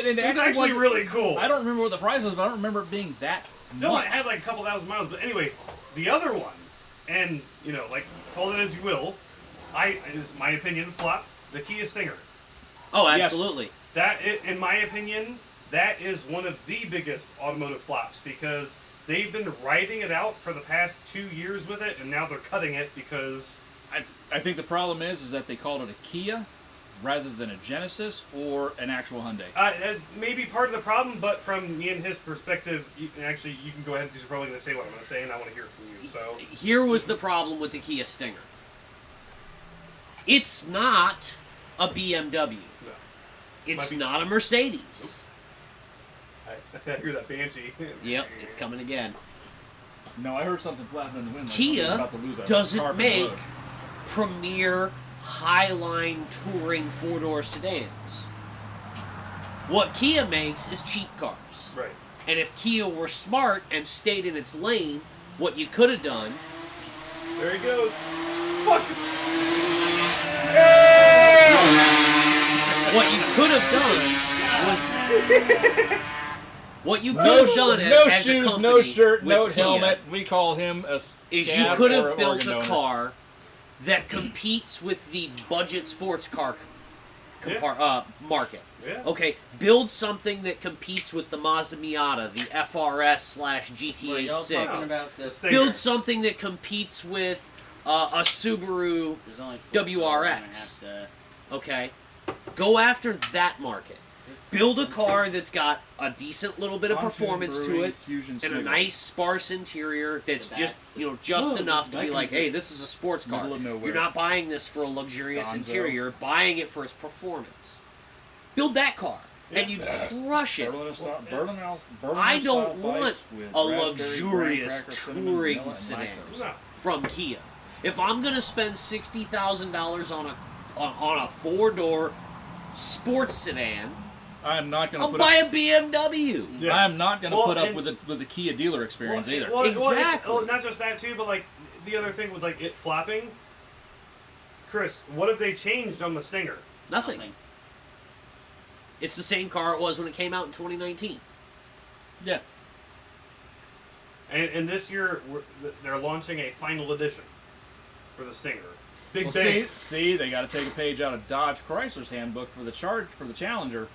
it It was actually wasn't- really cool. I don't remember what the price was, but I don't remember it being that No, much. it had like a couple thousand miles. But anyway, the other one, and call it as you will, is my opinion flop. The Kia Stinger. Oh, Yes. absolutely. In my opinion, that is one of the biggest automotive flops because they've been riding it out for the past 2 years with it, and now they're cutting it because I think the problem is that they called it a Kia rather than a Genesis or an actual Hyundai. maybe part of the problem. But from me and his perspective, you can go ahead because you're probably going to say what I'm going to say, and I want to hear it from you. So Here was the problem with the Kia Stinger. It's not a BMW. no. It's Might be- not a Mercedes. I hear that Banshee. Yep, it's coming again. No, I heard something flapping in the wind. Like somebody's Kia about to lose a car doesn't from the make road. premier highline touring four-door sedans. What Kia makes is cheap cars. Right. And if Kia were smart and stayed in its lane, what you could have done, There he goes. Fuck. what you could have done was what you could No, have done no as a shoes, company no shirt, with no Kia helmet. We call him a is you scab could or have built organ a donor. car that competes with the budget sports car market. Yeah. Okay, build something that competes with the Mazda Miata, the FRS Were y'all talking GT86. about this? Stinger. Build something that competes with a Subaru. There's only four, so we're gonna WRX. have to- Okay, go after that market. Is this Build a car that's got a decent little bit of Pontoon performance to Brewing it, Fusion and a Smiggles. nice sparse interior that's The just backs. just Oh, enough to this be like, back hey, this is a sports car. Middle of nowhere. You're not buying this for a luxurious Gonzo. interior, you're buying it for its performance. Build that car, and you crush it. Berliner style, I don't style want bikes with a raspberry, luxurious graham cracker, cinnamon, touring vanilla, and sedan. lactose. No. From Kia. If I'm gonna spend $60,000 on a 4-door sports sedan, I'm not going to I'll put buy up. a BMW. Yeah. I'm not going to Well, put up and- with the Kia dealer experience either. Exactly. Not just that too, but like the other thing with like it flapping. Chris, what have they changed on the Stinger? Nothing. It's the same car it was when it came out in 2019. Yeah. And this year they're launching a final edition for the Stinger. Big Well, bang. see, they got to take a page out of Dodge Chrysler's handbook for the Challenger,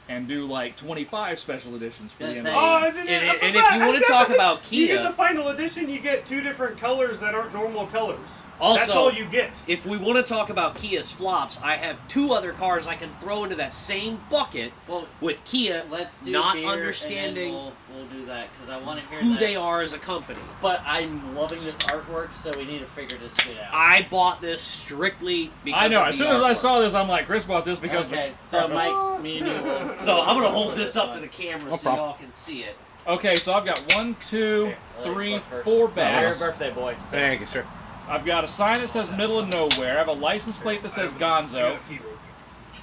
and do like 25 special editions for the Gonna end. say- of the year. And if you want to talk about you get Kia, the final edition, you get 2 different colors that aren't normal colors. Also- That's all you get. if we want to talk about Kia's flops, I have 2 other cars I can throw into that same bucket Well, with Kia let's do not beer, understanding and then we'll do that because I want to hear who that. they are as a company. But I'm loving this artwork, so we need to figure this shit out. I bought this strictly because I know. of As the soon as I artwork. saw this, I'm like, Chris bought this because. Okay, so Mike, me and you will. So I'm gonna hold this up to the camera No so problem. y'all can see it. Okay, so I've got 1, 2, Let me 3, go first. 4 Happy bags. birthday, boy. So, Thank you, sir. I've got a sign that says middle of nowhere. I have a license plate that says Gonzo.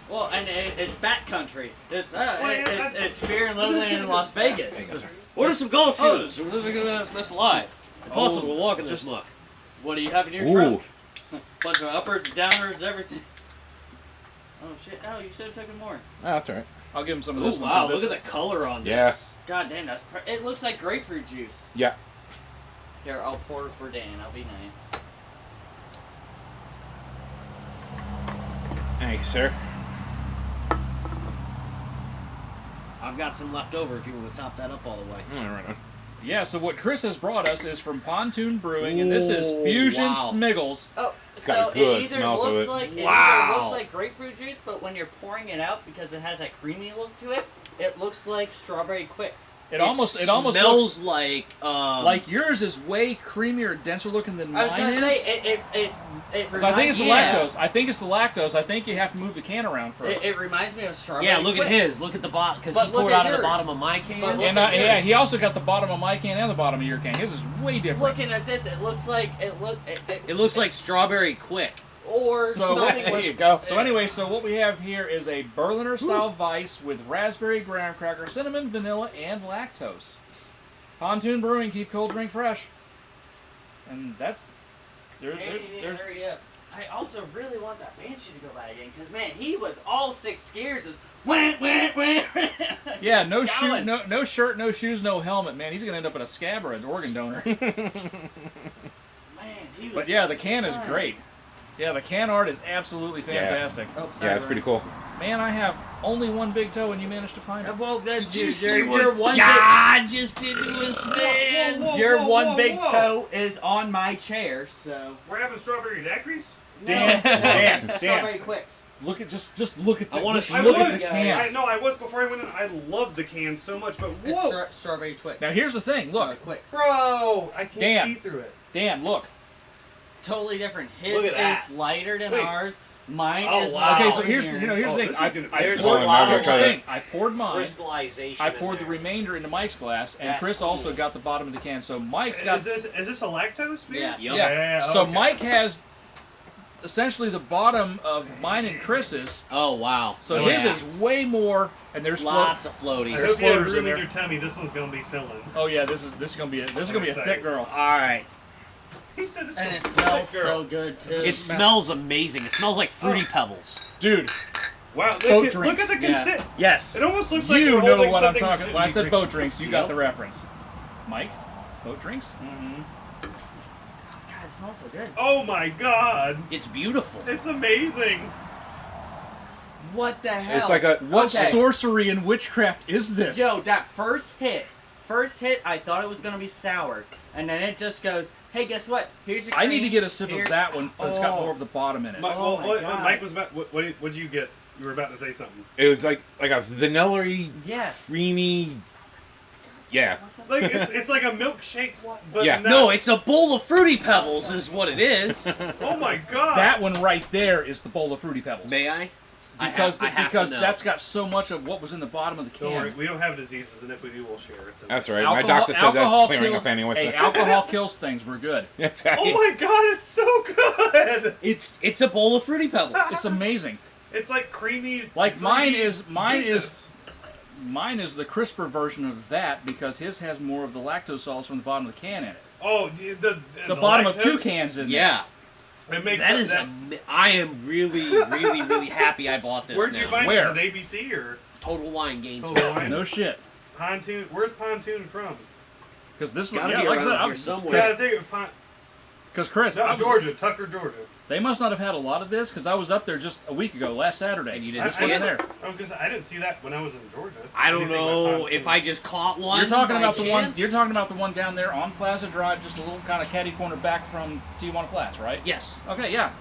well, and it's backcountry. It's yeah, it's Fear and Loathing in Las Vegas. Order some golf Oh. shoes. We're living in this mess alive. Impossible to walk in this muck. What do you have in your Ooh. trunk? Bunch of uppers, downers, everything. Oh shit! Oh, you should have taken more. Oh, that's all right. I'll give him some of Oh this one. wow! 'cause Look this- at the color on Yeah. this. God damn, it looks like grapefruit juice. Yeah. Here, I'll pour for Dan. I'll be nice. Thanks, sir. I've got some left over if you want to top that up all the way. All right, right on. Yeah, so what Chris has brought us is from Pontoon Brewing, and this is Ooh, Fusion wow. Smiggles. Oh, got a so good it either smell to looks it. like Wow. either looks like grapefruit juice, but when you're pouring it out because it has that creamy look to it, it looks like strawberry Quicks. It almost smells looks like yours is way creamier, denser looking than I was mine gonna is. say it 'Cause I think it's the Yeah. lactose. I think it's the lactose. I think you have to move the can around first. It reminds me of strawberry. yeah. Look at Quicks. his. Look at the bottom because But he look poured at out of the yours. bottom of my can. But look And at yeah, yours. he also got the bottom of my can and the bottom of your can. His is way different. Looking at this, it looks like It looks like strawberry quick. or So something there with, you go. So anyway, so what we have here is a Berliner style Weiss with raspberry, graham cracker, cinnamon, vanilla, and lactose. Pontoon Brewing, keep cold drink fresh. And that's Hey, you need to hurry up. I also really want that Banshee to go back in because man, he was all 6 gears. Is wah. yeah, no shoe, Going. no shirt, no shoes, no helmet. Man, he's gonna end up in a scab or an organ donor. Man, he was. But yeah, the can is fine. great. Yeah, the can art is absolutely fantastic. Oh, sorry, Yeah, it's pretty cool. Man, I have only one big toe, and you managed to find it. Well, then, Did you dude, see your what one God just did to us, Whoa, man? whoa, your whoa, one whoa, big whoa. toe is on my chair, so. We're having strawberry daiquiris? Dan, Dan, Strawberry Quicks. look at just look at. I wanna just I look was. at the I cans. know. I was before I went in. I loved the can so much, but It's whoa, strawberry Twix. Now here's the thing. Look, Quicks. bro, I can't Dan. see through it. Dan, look. Totally different. His Look at that. is lighter than Wait. ours. Mine Oh, is wow. Okay, so more here's creamier. here's Oh, the thing. this is I gonna- There's poured a lot of the thing. I poured mine. crystallization. I in poured the there. remainder into Mike's glass, and That's Chris cool. also got the bottom of the can. So Mike's got Is this a lactose beer? Yeah. Yep. yeah. Yeah, So okay. Mike has essentially the bottom of mine and Chris's. Oh wow. So Oh, his yeah. is way more, and there's Lots of I floaties. hope you have floaters in room in there. your tummy. This one's gonna be filling. Oh yeah, this is gonna be a thick girl. All right. He said this And was it a smells thick girl. so good too. It smells amazing. It smells like fruity pebbles. Dude, Wow, Boat look at drinks. the Yeah. consist. Yes. It almost looks like you you're know holding what I'm something talking. that When I shouldn't said be boat drinks, you got Yep. the reference. Mike, boat drinks. God, it smells so good. Oh my god, It's beautiful. it's amazing. What the hell? It's like a What Okay. sorcery and witchcraft is this? Yo, that first hit, I thought it was gonna be sour, and then it just goes, "Hey, guess what? Here's your." I need to cream. get a sip Here." of that one. It's got Oh. more of the bottom in it. Mike, Oh my God. Mike was. What'd you get? You were about to say something. It was like a vanilla-y, Yes. creamy. Yeah. Like it's like a milkshake, but Yeah. not- No, it's a bowl of Fruity Pebbles, is what it is. Oh my god! That one right there is the bowl of Fruity Pebbles. May I? Because I have because to know. that's got so much of what was in the bottom of the Don't worry, can. we don't have diseases, and if we do, we'll share it. So. That's right. My doctor said that's clearing up anyway. Hey, alcohol kills things. We're good. That's right. Oh my god, it's so good! It's a bowl of Fruity Pebbles. It's amazing. It's like creamy. Like mine fruity is goodness. mine is the crisper version of that because his has more of the lactose solids from the bottom of the can in it. Oh, The bottom of lactose? 2 cans in Yeah. It makes That is. that. I am really, really, really happy I bought this. Where'd you now. find Where? this? At ABC or Total Wine Gainesville? Total there. Wine? No shit. Pontoon. Where's Pontoon from? Because this one, Gotta yeah, be like I around said, here I'm- somewhere. Yeah, I think it was Because Chris, I was- Georgia, Tucker, Georgia. they must not have had a lot of this because I was up there just a week ago, last Saturday. And you I, didn't Just see sitting it? there. I was gonna say I didn't see that when I was in Georgia. I don't Anything about know Pontoon. if I just caught one. You're talking by about the one. chance. You're talking about the one down there on Plaza Drive, just a little kind of catty corner back from Tijuana Flats, right? Yes. Okay, yeah,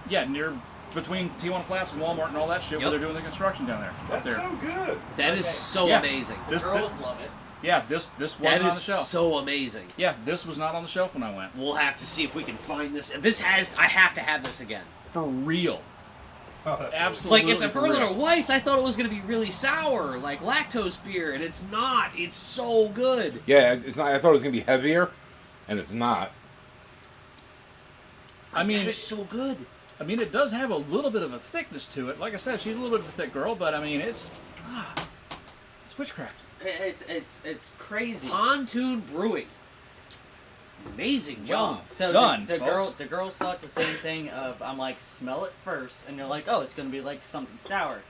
yeah, near between Tijuana Flats and Walmart and all that shit Yep. where they're doing the construction down there. Up That's there. so good. That is Okay. so Yeah. amazing. This, Girls love it. yeah, this wasn't That on is the shelf. so amazing. Yeah, this was not on the shelf when I went. We'll have to see if we can find this. This has. I have to have this again. For real. Oh, that's Absolutely. Like, it's a for Berliner real. Weiss. I thought it was going to be really sour, like lactose beer, and it's not. It's so good. Yeah, it's not. I thought it was gonna be heavier, and it's not. I mean, That is so good. it does have a little bit of a thickness to it. Like I said, she's a little bit of a thick girl, but I mean, it's witchcraft. It's crazy. Pontoon Brewing. Amazing job. So Done, the folks. the girls thought the same thing of I'm like smell it first and they're like oh it's gonna be like something sour.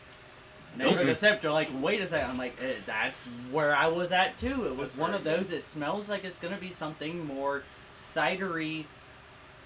And they took a sip. They're like wait a second. I'm like that's where I was at too. It was That's one very of those. It smells like it's gonna be something more cidery,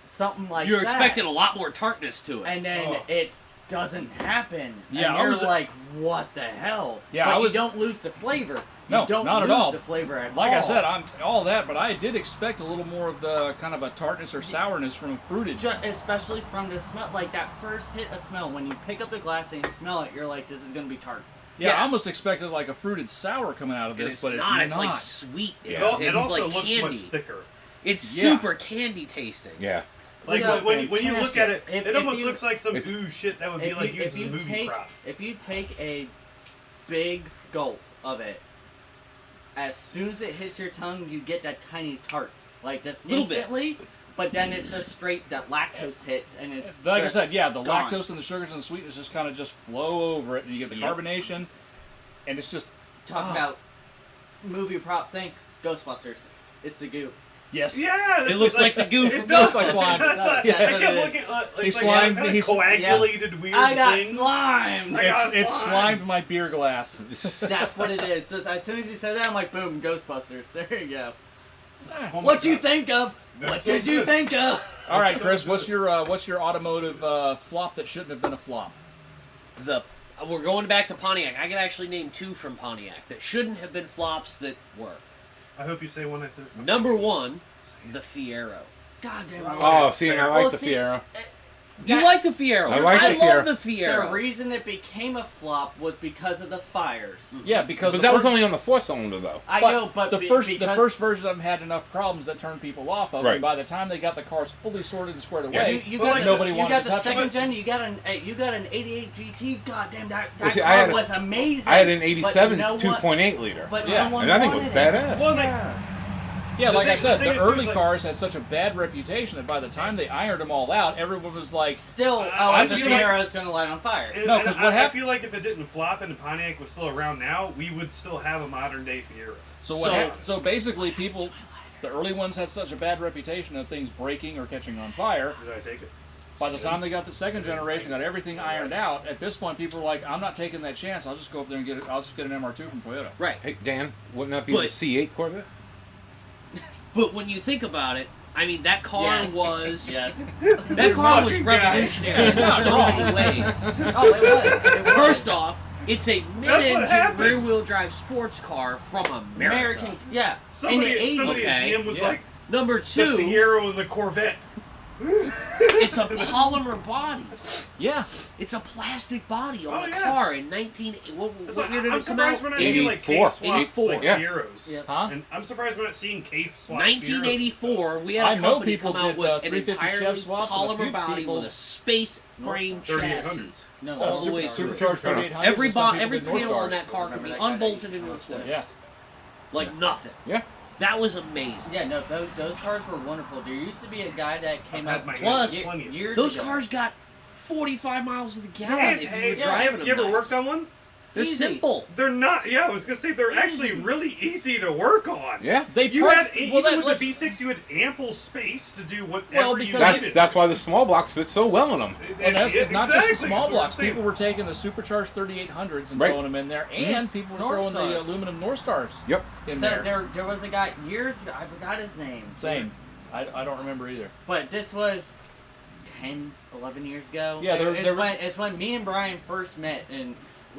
something like You're that. expecting a lot more tartness to it. and then Oh. it doesn't happen. Yeah, and I you're was- like what the hell? Yeah, but I was- you don't lose the flavor. No, you don't not at lose all. the flavor at Like all. I said, I'm all that, but I did expect a little more of the kind of a tartness or sourness from fruitage. Especially from the smell, like that first hit of smell. When you pick up the glass and you smell it, you're like, this is gonna be tart. Yeah, Yeah. I almost expected like a fruited sour coming out of And this, it's but it's not. not. It's like sweet. It, It's, al- it it's also like looks candy. much thicker. It's Yeah. super candy tasting. Yeah. Like So when you look at it, If- it if almost you- looks like some It's- ooze shit that would be like used as a movie take prop. if you take a big gulp of it, as soon as it hits your tongue, you get that tiny tart, like just Little bit. instantly. But then it's just straight that lactose hits, and it's Like I just said, yeah, the gone. lactose and the sugars and the sweetness just kind of just flow over it, and you get the Yep. carbonation, and it's just Talk about movie prop thing, Ghostbusters. It's the goo. yes. Yeah, It looks like the goo it from does. Ghostbusters. It's like- Yeah, I that's what kept it looking like He's some slimed- kind of he's- coagulated weird I got thing. slimed. I got It's slime. slimed my beer glass. That's what it is. Just as soon as you said that, I'm like, boom, Ghostbusters. There you go. Ah. Oh my What you God. think of? That's What so did you good. think of? All right, so Chris, good. what's your automotive flop that shouldn't have been a flop? We're going back to Pontiac. I could actually name two from Pontiac that shouldn't have been flops that were. I hope you say one. I think. Number one, the Fiero. God damn Oh, see, and I like Well, the see, Fiero. You That- like the Fiero? I like the love Fiero. the The Fiero. reason it became a flop was because of the fires. Yeah, because But the that was first- only on the 4-cylinder, though. I know, but the because first version of them had enough problems that turned people off of it. Right. And by the time they got the cars fully sorted and squared Yeah. away, you Well, got like, the, nobody you wanted got to the touch second it. gen. You got an 88 GT. God damn, that Well, see, car I had a- was amazing. I had an But 87 you know what? 2.8 liter. But Yeah, no one and I think it wanted was badass. Well, like, yeah, The like I thing- said, the thing the is, too, early is like- cars had such a bad reputation that by the time they ironed them all out, everyone was like, Still, I the feel like- Fiero is going to light on fire. and- No, and 'cause I- what I hap- feel like if it didn't flop and Pontiac was still around now, we would still have a modern day Fiero. so basically people, the early ones had such a bad reputation of things breaking or catching on fire. Did I take it? By the time they got the second generation, got everything ironed out, at this point people were like, I'm not taking that chance, I'll just go up there and get it, I'll just get an MR2 from Toyota. Right. Hey, Dan, wouldn't that be But- the C8 Corvette? But when you think about it, I mean, that car Yes. was Yes. that car was fucking guy. revolutionary in Not so wrong. many ways. Oh, it was. It was. First off, it's a mid-engine happened. rear-wheel drive sports car from America. American, yeah. Somebody, in the 80s. somebody at Okay. GM was Yeah. like, Number the two, Fiero and the Corvette. It's a polymer body. Yeah. It's a plastic body on Oh, the yeah. car in what year did I'm it come out? surprised we're not seeing like 84. case swap 84, like yeah. Heroes. Yeah. Huh? And I'm surprised we're not seeing case swap. 1984, we had I a know company people come out did, with an 350 entirely Chef swaps, and a few polymer body people- with a space frame Heroes. chassis. 3800s. No, all the way Superstars. through. Supercharged 3800s. Every and some people every did North panel on Stars. that car could Remember be that guy unbolted that and used to replaced. Yeah. Like nothing. Yeah. That was amazing. Yeah, no, those cars were wonderful. There used to be a guy that came I've out had my Plus, hands plenty of- years Those ago. cars got 45 miles to the gallon Hey, if you hey, were driving them you ever nice. worked on one? They're Easy. simple. They're not. Yeah, I was gonna say they're actually Easy. really easy to work on. Yeah. They You parts- had well, even that- with let's- the V6, you had ample space to do whatever Well, you because- needed. That's why the small blocks fit so well in them. Well, that's Yeah, not just the exactly, small that's what I'm blocks. saying. People were taking the supercharged 3800s and Right. throwing them in there, and people were North throwing the Stars. aluminum North Stars Yep. in So there. there was a guy years ago, I forgot his name. Same. I don't remember either. But this was 10, 11 years ago. Yeah, it's when me and Brian first met, and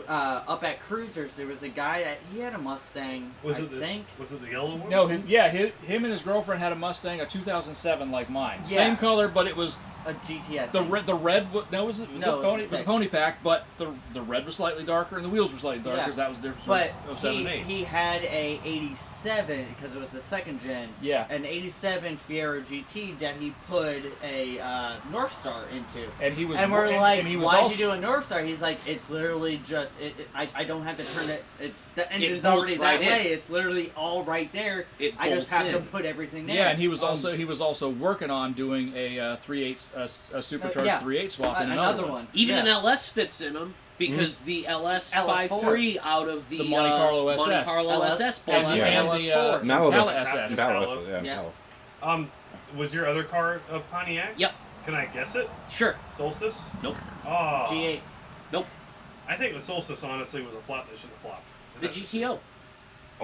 up at Cruisers, there was a guy that he had a Mustang. Was I it think. Was it the yellow one? No, him and his girlfriend had a Mustang, a 2007 like mine. Yeah. Same color, but it was A GTI. the red. No, it was No, a it was pony. a It was a 6. pony pack, but the red was slightly darker and the wheels were slightly darker. Yeah. 'Cause that was the difference But between 07 and 8. he had a 87 because it was the second gen. Yeah. An 87 Fiero GT that he put a North Star into. And he was. And we're and like, he was why'd also, you do a North Star? He's like, it's literally just, I don't have to turn it, it's, the engine's bolts already right that in. way, it's literally all right there. It I just bolts have to in. put everything there. Yeah, and he was also working on doing a 3/8 a supercharged yeah. 3/8 swap in Another one. Even yeah. an LS fits in them because the LS 53 out of the, The Monte Carlo Monte SS. Carlo LS SS and, bolts Yeah. and right in. the LS4. Malibu. Impala SS. Malibu. Yeah. Yeah. Malibu. Was your other car a Pontiac? Yep. Can I guess it? Sure. Solstice? Nope. Oh. G8. Nope. I think the Solstice honestly was a flop that should have flopped. The GTO.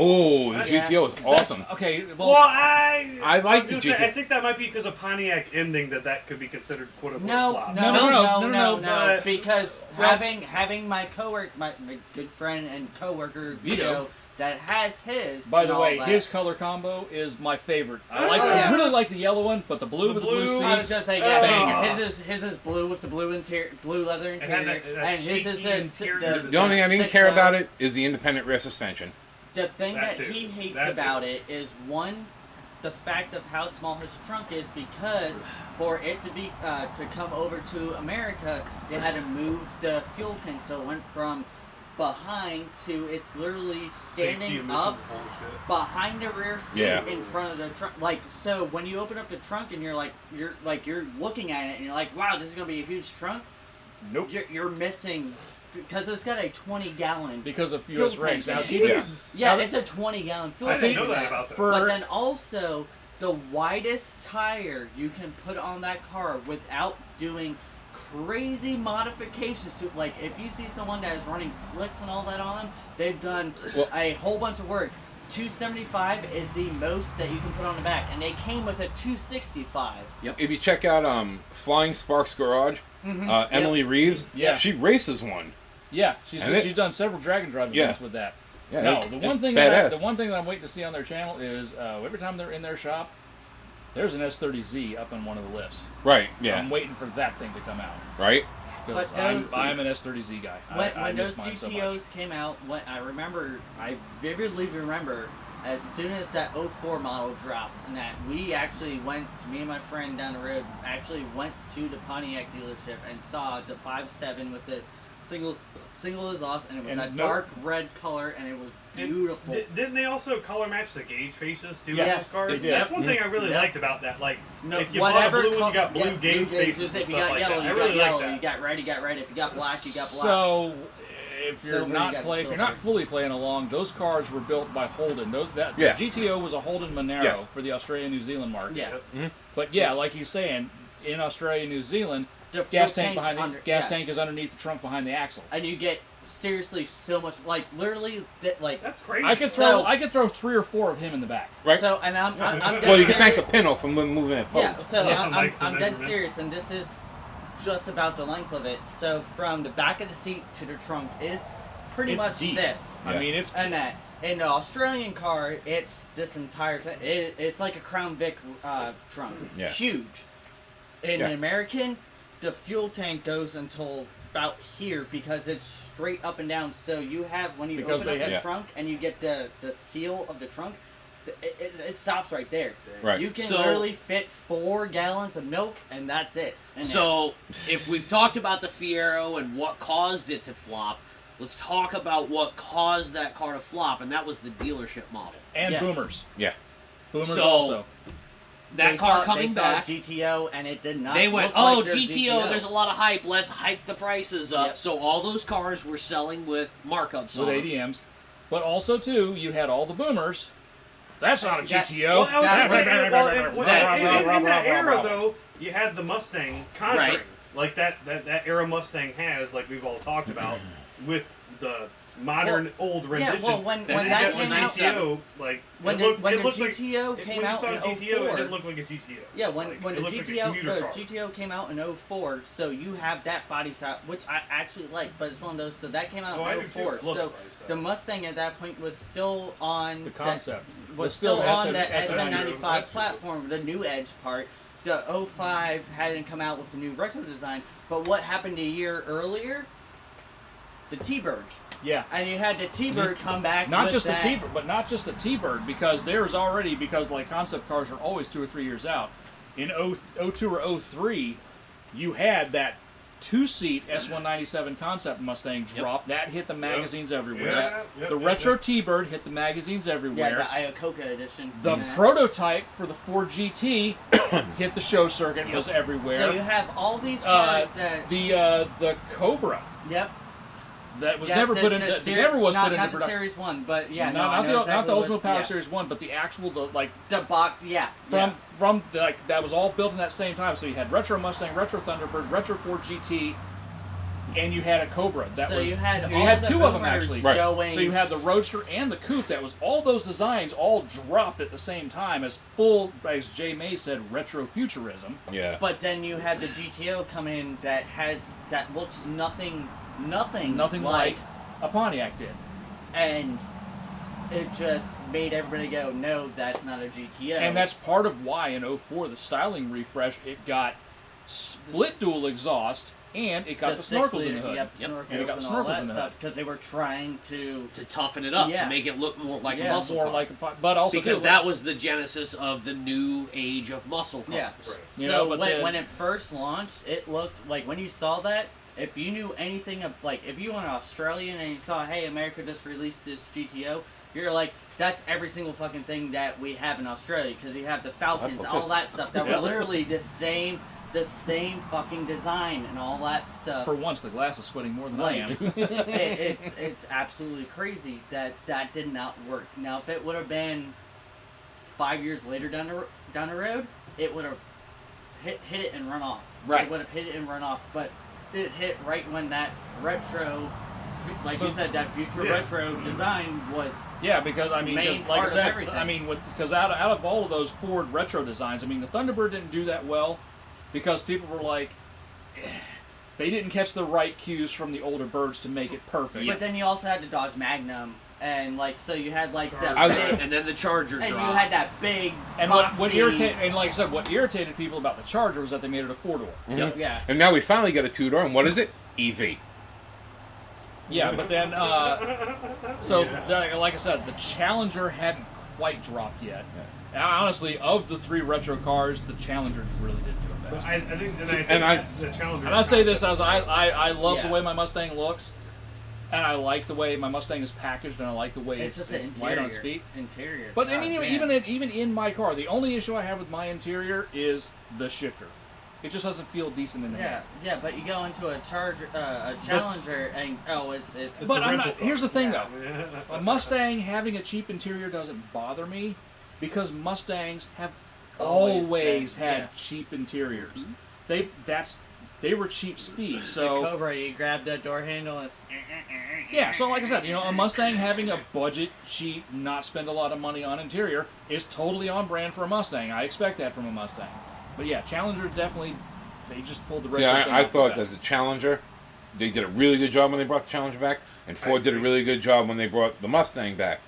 Oh, the Yeah. GTO is awesome. Okay, Well, I like was the gonna say, GTO. I think that might be because of Pontiac ending that could be considered quote unquote No, flop. no, but- because Well- having my coworker, my good friend and coworker Vito. Vito, that has his. by and the all way, that. his color combo is my favorite. I Oh, like. yeah. I really like the yellow one, but the blue The with the blue blue- I was seats. gonna say Oh. his is blue with the blue interior, blue leather had interior, that and his is cheeky interior. The only thing I didn't 6.0. care about it is the independent rear suspension. The thing That that too. he hates That about too. it is one, the fact of how small his trunk is, because for it to be to come over to America, they had to move the fuel tank, so it went from behind to it's literally Safety standing emissions up bullshit. behind the rear seat Yeah. in front of the trunk. Like, so when you open up the trunk and you're looking at it and you're like, wow, this is gonna be a huge trunk. Nope. You're missing, because it's got a 20-gallon. Because of Fuel U.S. regs. tank. Now, Jesus. keep it- Jesus. Yeah, Now, it's a 20-gallon fuel I tank. didn't know in that that. about that. For- But then also, the widest tire you can put on that car without doing crazy modifications to, like, if you see someone that is running slicks and all that on them, they've done Well- a whole bunch of work. 275 is the most that you can put on the back, and they came with a 265. If you check out Flying Sparks Garage, Emily Reeves, Yeah. she races one. Yeah, And she's done several drag and drive Yeah. events with that. Yeah, No, it's- the it's one thing badass. that I'm waiting to see on their channel is every time they're in their shop, there's an S30Z up on one of the lifts. Right, yeah, I'm waiting for that thing to come out right? because But those- I'm an S30Z guy. When I those miss mine so much. GTOs came out, what I vividly remember, as soon as that 04 model dropped, and that me and my friend down the road actually went to the Pontiac dealership and saw the 5.7 with the single exhaust, and it was And that no- dark red color, and it was beautiful. Didn't they also color match the gauge faces too? Yes, with those cars? they did. That's one thing I really Yep. liked about that. Like, No, if you bought a whatever blue one, col- you got blue yeah, gauge faces If and you stuff got like yellow, that. I you really got yellow. like You that. got red, you got red. If you got black, you got black. So, if you're Silver, you not got if you're silver. not fully playing along, those cars were built by Holden. The Yeah. GTO was a Holden Monero Yes. for the Australia New Zealand market. Yeah. But yeah, like he's saying, in Australia New Zealand, The gas fuel tank tank's behind under- the gas yeah. tank is underneath the trunk behind the axle. And you get seriously so much, like literally, like. That's crazy. I could throw 3 or 4 of him in the back. Right. So, and I'm dead Well, you can thank serious. the Pinto for moving it Yeah, forward. so Yeah, I'm Mike's the dead measurement. serious, and this is just about the length of it. So from the back of the seat to the trunk is pretty It's much deep. this. I Yeah. mean, it's And that in the Australian car, it's this entire thing. It's like a Crown Vic trunk. Yeah. Huge. In Yeah. an American, the fuel tank goes until about here because it's straight up and down. So you have, when you Because open up they the have- trunk and you get the seal of the trunk, it stops right there. Right. You can So- literally fit 4 gallons of milk, and that's it. in there. So, if we've talked about the Fiero and what caused it to flop, let's talk about what caused that car to flop, and that was the dealership model. And Yes. boomers. Yeah. Boomers So, also. That They car saw, coming they saw back, GTO, and it did not. they went, look oh, like their GTO, there's a lot of hype, let's hike the prices up. Yep. So all those cars were selling with markups With on. ADMs. But also, too, you had all the boomers. That's not a That- GTO. Well, I was That's- gonna say, well, in that era, Right. though, you had the Mustang conquering. Right. Like that era Mustang has, like we've all talked about, with the modern old Yeah, rendition. well, when And that then came the out, GTO, like, when it the, looked, when it the looked GTO like, came when you out saw in GTO, it 04, didn't look like a GTO. yeah, when Like, the it looked like a GTO commuter car. GTO came out in 04, so you have that body style, which I actually like, but it's one of those. So that came out Oh, I in do too. 04. I love So the body style. the Mustang at that point was still on The concept. was still still the on the SN- SN95 That's true. platform, the new Edge part. The 05 hadn't come out with the new retro design, but what happened a year earlier? The T-Bird. Yeah. And you had the T-Bird come back. Not with just that. the T-Bird, but not just the T-Bird, because there's already, because like concept cars are always 2 or 3 years out. In 02 or 03, you had that 2-seat S197 concept Mustang drop. That hit the magazines everywhere. Yep, The yep, retro yep. T-Bird hit the magazines Yeah, everywhere. the Iacocca edition. The Yeah. prototype for the Ford GT hit the show circuit, was everywhere. So you have all these cars that. the Cobra Yep. that was Yeah, never put in. Never was not, put into not the production. Series 1, but yeah, not no, the exactly Ultimate what- Power yeah. Series 1, but the actual The box, yeah. from like that was all built in that same time. So you had retro Mustang, retro Thunderbird, retro Ford GT, and you had a Cobra. That So was you had all had the 2 of them boomers actually. Right. going. So you had the Roadster and the Coupe. That was all those designs all dropped at the same time as full, as Jay May said, retro futurism. Yeah. But then you had the GTO come in that looks nothing like a Pontiac did. and it just made everybody go, no, that's not a GTO. And that's part of why in 04, the styling refresh, it got split dual exhaust and it got the, snorkels in the hood. Yep, Yep. snorkels And it got and the all snorkels that in the stuff hood. because they were trying to. To toughen it up, Yeah. to make it look more like a Yeah, muscle More car. like but also because too, that was the genesis of the new age of muscle cars. Yeah. Right. You So know, but when, then- when it first launched, it looked like when you saw that. If you knew anything of like, if you were an Australian and you saw, hey, America just released this GTO, you're like, that's every single fucking thing that we have in Australia because you have the Falcons, Okay. all that stuff that Yeah. were literally the same fucking design and all that stuff. for once the glass is sweating more than I am. It's absolutely crazy that did not work. Now, if it would have been 5 years later down the road, it would have hit it and run off. Right. It would have hit it and run off, but it hit right when that retro, like So- you said, that future Yeah. retro design was. Yeah, because I mean, Main just, like I part of said, everything. I mean, because out of all of those Ford retro designs, I mean, the Thunderbird didn't do that well because people were like, they didn't catch the right cues from the older birds to make it perfect. But then you also had the Dodge Magnum, and like so you had like the I was- big, And then the Charger and dropped. you had that big And boxy, what irritated, and like I said, what irritated people about the Charger was that they made it a 4-door. Yep. Yeah. And now we finally got a 2-door, and what is it? EV. Yeah, but then, like I said, the Challenger hadn't quite dropped yet. Honestly, of the 3 retro cars, the Challenger really did do it best. I think the Challenger. And I say this as I love Yeah. the way my Mustang looks, and I like the way my Mustang is packaged, and I like the way It's it's, just the it's light on its interior. feet. Interior. But I God mean, damn. even in my car, the only issue I have with my interior is the shifter. It just doesn't feel decent in the Yeah, hand. yeah, but you go into a Challenger, and it's. But a I'm rental not, car. here's the thing, Yeah. though. A Mustang having a cheap interior doesn't bother me because Mustangs have always been, had yeah. cheap interiors. They were cheap speed. The So Cobra, you grab that door handle and it's. yeah, so like I said, a Mustang having a budget, cheap, not spend a lot of money on interior is totally on brand for a Mustang. I expect that from a Mustang. But yeah, Challenger definitely, they just pulled the See, retro thing I off the thought bat. as the Challenger, they did a really good job when they brought the Challenger back, and Ford did a really good job when they brought the Mustang back.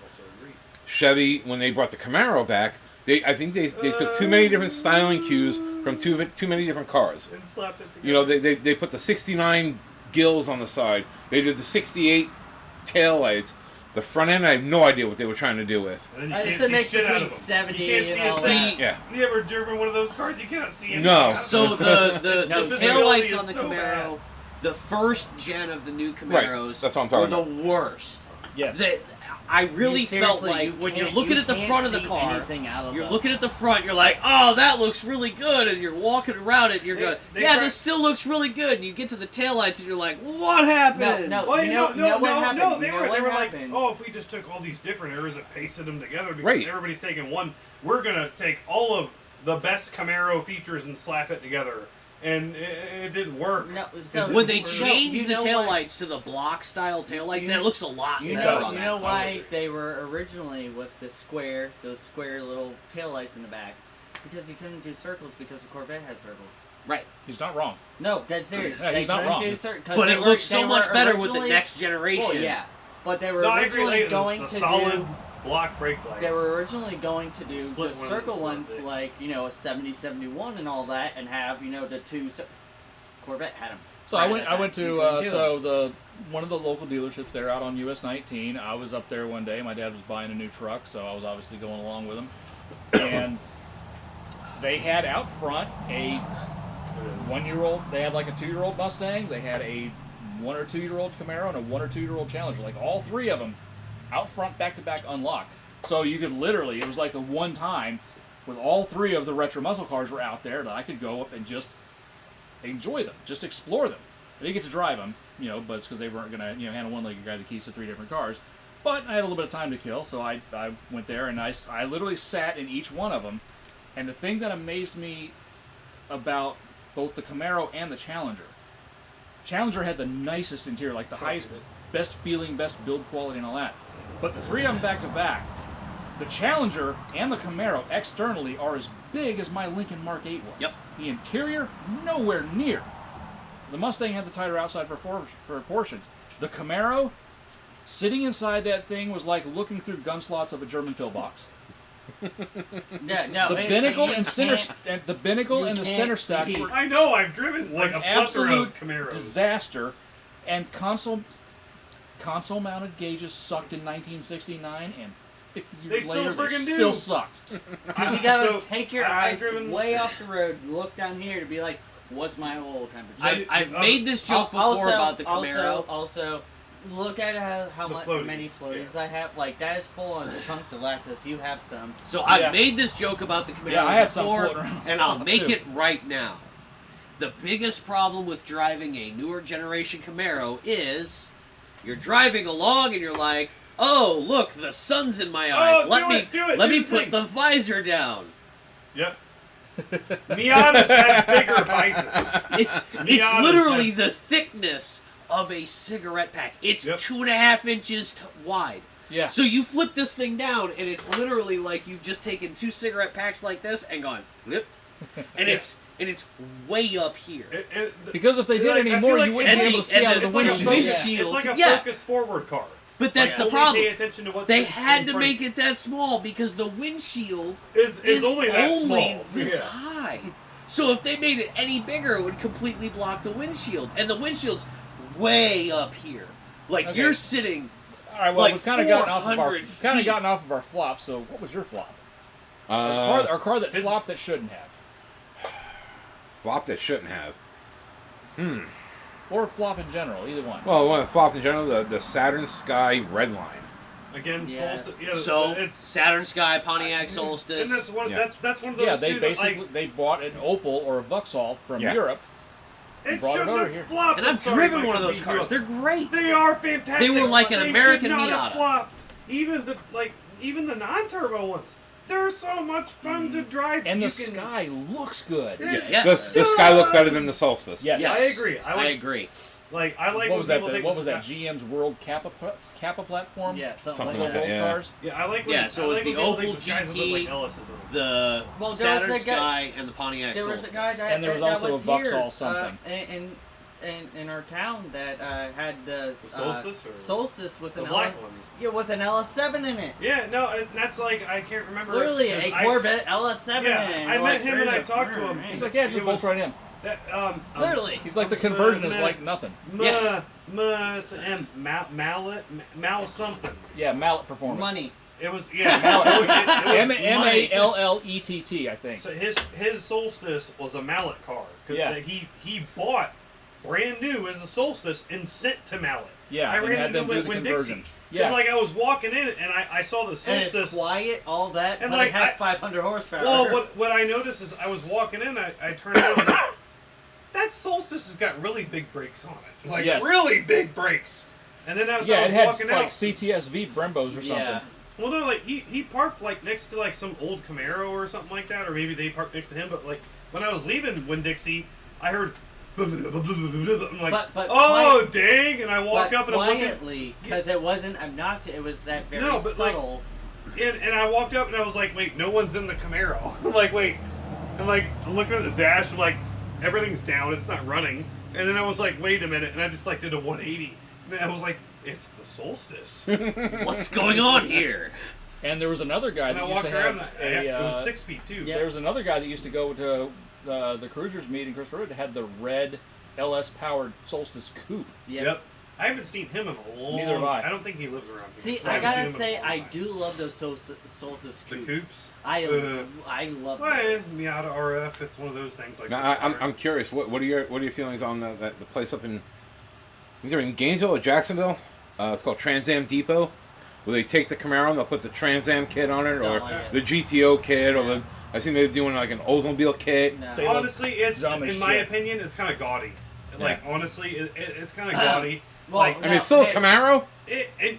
Chevy, when they brought the Camaro back, I think they took too many different styling cues from too many different cars. And slapped it together. You know, they put the 69 gills on the side. They did the 68 taillights. The front end, I have no idea what they were trying to do with. And then I you just can't see mix shit out between of them. 70 You can't see and a all thing. that. Yeah. You ever driven one of those cars? You cannot see anything. No. out of So it. the No, The taillights visibility on the is so Camaro, bad. the first gen of the new Right, Camaros, that's what I'm were talking the worst. Yes. I really You felt seriously, like you when you're can't- looking you at the can't front of the see car, anything out of you're them. looking at the front, you're like, oh, that looks really good, and you're walking around it, and you're They- going, they yeah, try- this still looks really good, and you get to the taillights, and you're like, what happened? No, Well, You know what happened? They You know were what like, happened? oh, if we just took all these different eras and pasted them together, because Right. everybody's taking one, we're gonna take all of the best Camaro features and slap it together, and it didn't work. No, so When they No, changed you the know why- taillights to the block style taillights, You- and it looks a lot You better know, on you that know side. why they were originally with those square little taillights in the back? Because you couldn't do circles because the Corvette had circles. Right. He's not wrong. No, dead serious. Yeah, they he's not couldn't wrong. do circles. But it looks so much better with the originally- next generation. Well, yeah, but they were No, I agree. originally Like, going the to solid do. block brake lights. They were originally going to do Split the one circle and ones, split it. like a 70, 71 and all that, and have the two. Corvette had them. So I went to one of the local dealerships there out on US 19. I was up there one day. My dad was buying a new truck, so I was obviously going along with him. And they had out front a 1-year-old. They had like a 2-year-old Mustang. They had a 1 or 2-year-old Camaro and a 1 or 2-year-old Challenger. Like all three of them out front, back to back, unlocked. So you could literally, it was like the one time with all three of the retro muscle cars were out there that I could go up and just enjoy them, just explore them. I didn't get to drive them, but it's because they weren't going to, hand a one-legged guy the keys to 3 different cars. But I had a little bit of time to kill, so I went there and I literally sat in each one of them. And the thing that amazed me about both the Camaro and the Challenger had the nicest interior, like the highest, best feeling, best build quality and all that. But the three of them back to back, the Challenger and the Camaro externally are as big as my Lincoln Mark 8 was. Yep. The interior, nowhere near. The Mustang had the tighter outside proportions. The Camaro, sitting inside that thing was like looking through gun slots of a German pillbox. Yeah, no. The it's- binnacle you and center, can't- and the binnacle you and the can't center stack see. were I know. I've driven like an a plethora absolute of Camaros. disaster, and console mounted gauges sucked in 1969, and 50 They years still later they friggin' do. still sucked. Because you gotta So, take your I've eyes driven- way off the road, look down here to be like, what's my oil temperature? I've made this joke before about the Camaro. Also, look at how The much floaties, many floaties yes. I have. Like that is full on chunks of lactose. You have some. So I've Yeah. made this joke about the Camaro Yeah, I had some before, floating around and on I'll top, make too. it right now. The biggest problem with driving a newer generation Camaro is you're driving along and you're like, oh, look, the sun's in my eyes. Let me do the put thing." the visor down. Yep. Miatas have bigger visors. It's Miatas literally have- the thickness of a cigarette pack. It's Yep. 2.5 inches wide. Yeah. So you flip this thing down, and it's literally like you've just taken 2 cigarette packs like this and gone flip, and Yeah. it's way up here. Because if they did Like, I anymore, feel you like wouldn't be and able to the- see and out of the- the It's like, windshield. windshield. it's like a Yeah. focus forward car. But that's Like, the only problem. Pay attention to what They is had in to front make it that small because the windshield is only that small. this Yeah. high. So if they made it any bigger, it would completely block the windshield, and the windshield's way up here. Like Okay. you're sitting. All right, well, like we've kind of gotten off of our 400 feet. flop. So, what was your flop? Uh, Our car that his- flopped that shouldn't have, flop that shouldn't have. or flop in general, either one. Well, one that flopped in general, the Saturn Sky Red Line. Again, Yes. Solstice. Yeah, So it's Saturn Sky, Pontiac Solstice. and that's one. Yeah. That's one of those Yeah, they two basically that, like, they bought an Opel or a Vauxhall from Yeah. Europe. it brought it shouldn't over have here. flopped. and I'm I've sorry, driven Mike, one of to those beat cars. you up. They're great. They are fantastic. They were like an They American should not have Miata. flopped. Even the non-turbo ones. They're so much fun to drive. And You the can- Sky looks good. Yeah. Yes. The Sky looked better than the Solstice. Yes. Yes. I agree. I agree. Like I like What when was that? people take What the was that? Sky- GM's World Kappa platform? Yeah, Something One like of like those that, old yeah. cars. Yeah, I like when Yeah, so I it was like the when people Opel take the skies that look GT, like Ellis's in them. The Well, there was Saturn a guy- Sky and the Pontiac There was Solstice. a guy that And there was that also was a Vauxhall here, something. and in our town that had the Solstice or Solstice with the an black LS, one. yeah, with an LS7 in it. Yeah, no, that's like I can't remember. Literally 'cause a I- Corvette LS7 Yeah, in it. I You're met like, him and I "Alright, talked to him. alright." He's like, yeah, It just was- bolts right in. Literally. He's like the conversion is meh. like nothing. It's an M. Mal something. Yeah, mallet performance. Money. It was, yeah. it was Mallet, I think. So his Solstice was a mallet car. 'Cause Yeah. He bought brand new as a Solstice and sent to mallet. Yeah, I and ran had into them him do with the Winn conversion. Dixie. Yeah. It's like I was walking in and I saw the And Solstice. it's quiet, all that, And but like, it has I- 500 horsepower. Well, what I noticed is I was walking in, I turned around and like, that Solstice has got really big brakes on it. Like, Yes. really big brakes. And then as I Yeah, was it had walking like out, CTSV Brembos or something. Yeah. well, no, like, he parked, like, next to, like, some old Camaro or something like that, or maybe they parked next to him, but, like, when I was leaving Winn-Dixie, I heard, I'm like, But oh, dang, and I walk But up and I'm looking, quietly, because it wasn't obnoxious. It was that very No, but, like, subtle. and I walked up and I was like, wait, no one's in the Camaro. I'm like, wait. I'm like, I'm looking at the dash, I'm like, everything's down, it's not running. And then I was like, wait a minute, and I just like did a 180. And I was like, it's the Solstice. What's going on here? And there was another guy And I that used walked to around, have and it was a. 6 feet too. Yeah. There was another guy that used to go to the Cruisers meet in Christopher Road that had the red LS powered Solstice coupe. Yep. I haven't seen him in a long. Neither have I. don't think he lives around here. See, so I haven't gotta seen him in a say, long I time. do love those Solstice The coupes. coupes. I love Well, those. Miata RF. It's one of those things. Like. Now, this I'm curious. What are your feelings on the place up in either in Gainesville or Jacksonville? It's called Trans Am Depot, where they take the Camaro and they'll put the Trans Am kit on it, Don't or like it. the GTO kit, or the I think they're doing like an Oldsmobile kit. No. They look Honestly, it's dumb as in my shit. opinion, it's kind of gaudy. Like honestly, it's kind of gaudy. Well, like, I mean, it's still a hey, Camaro.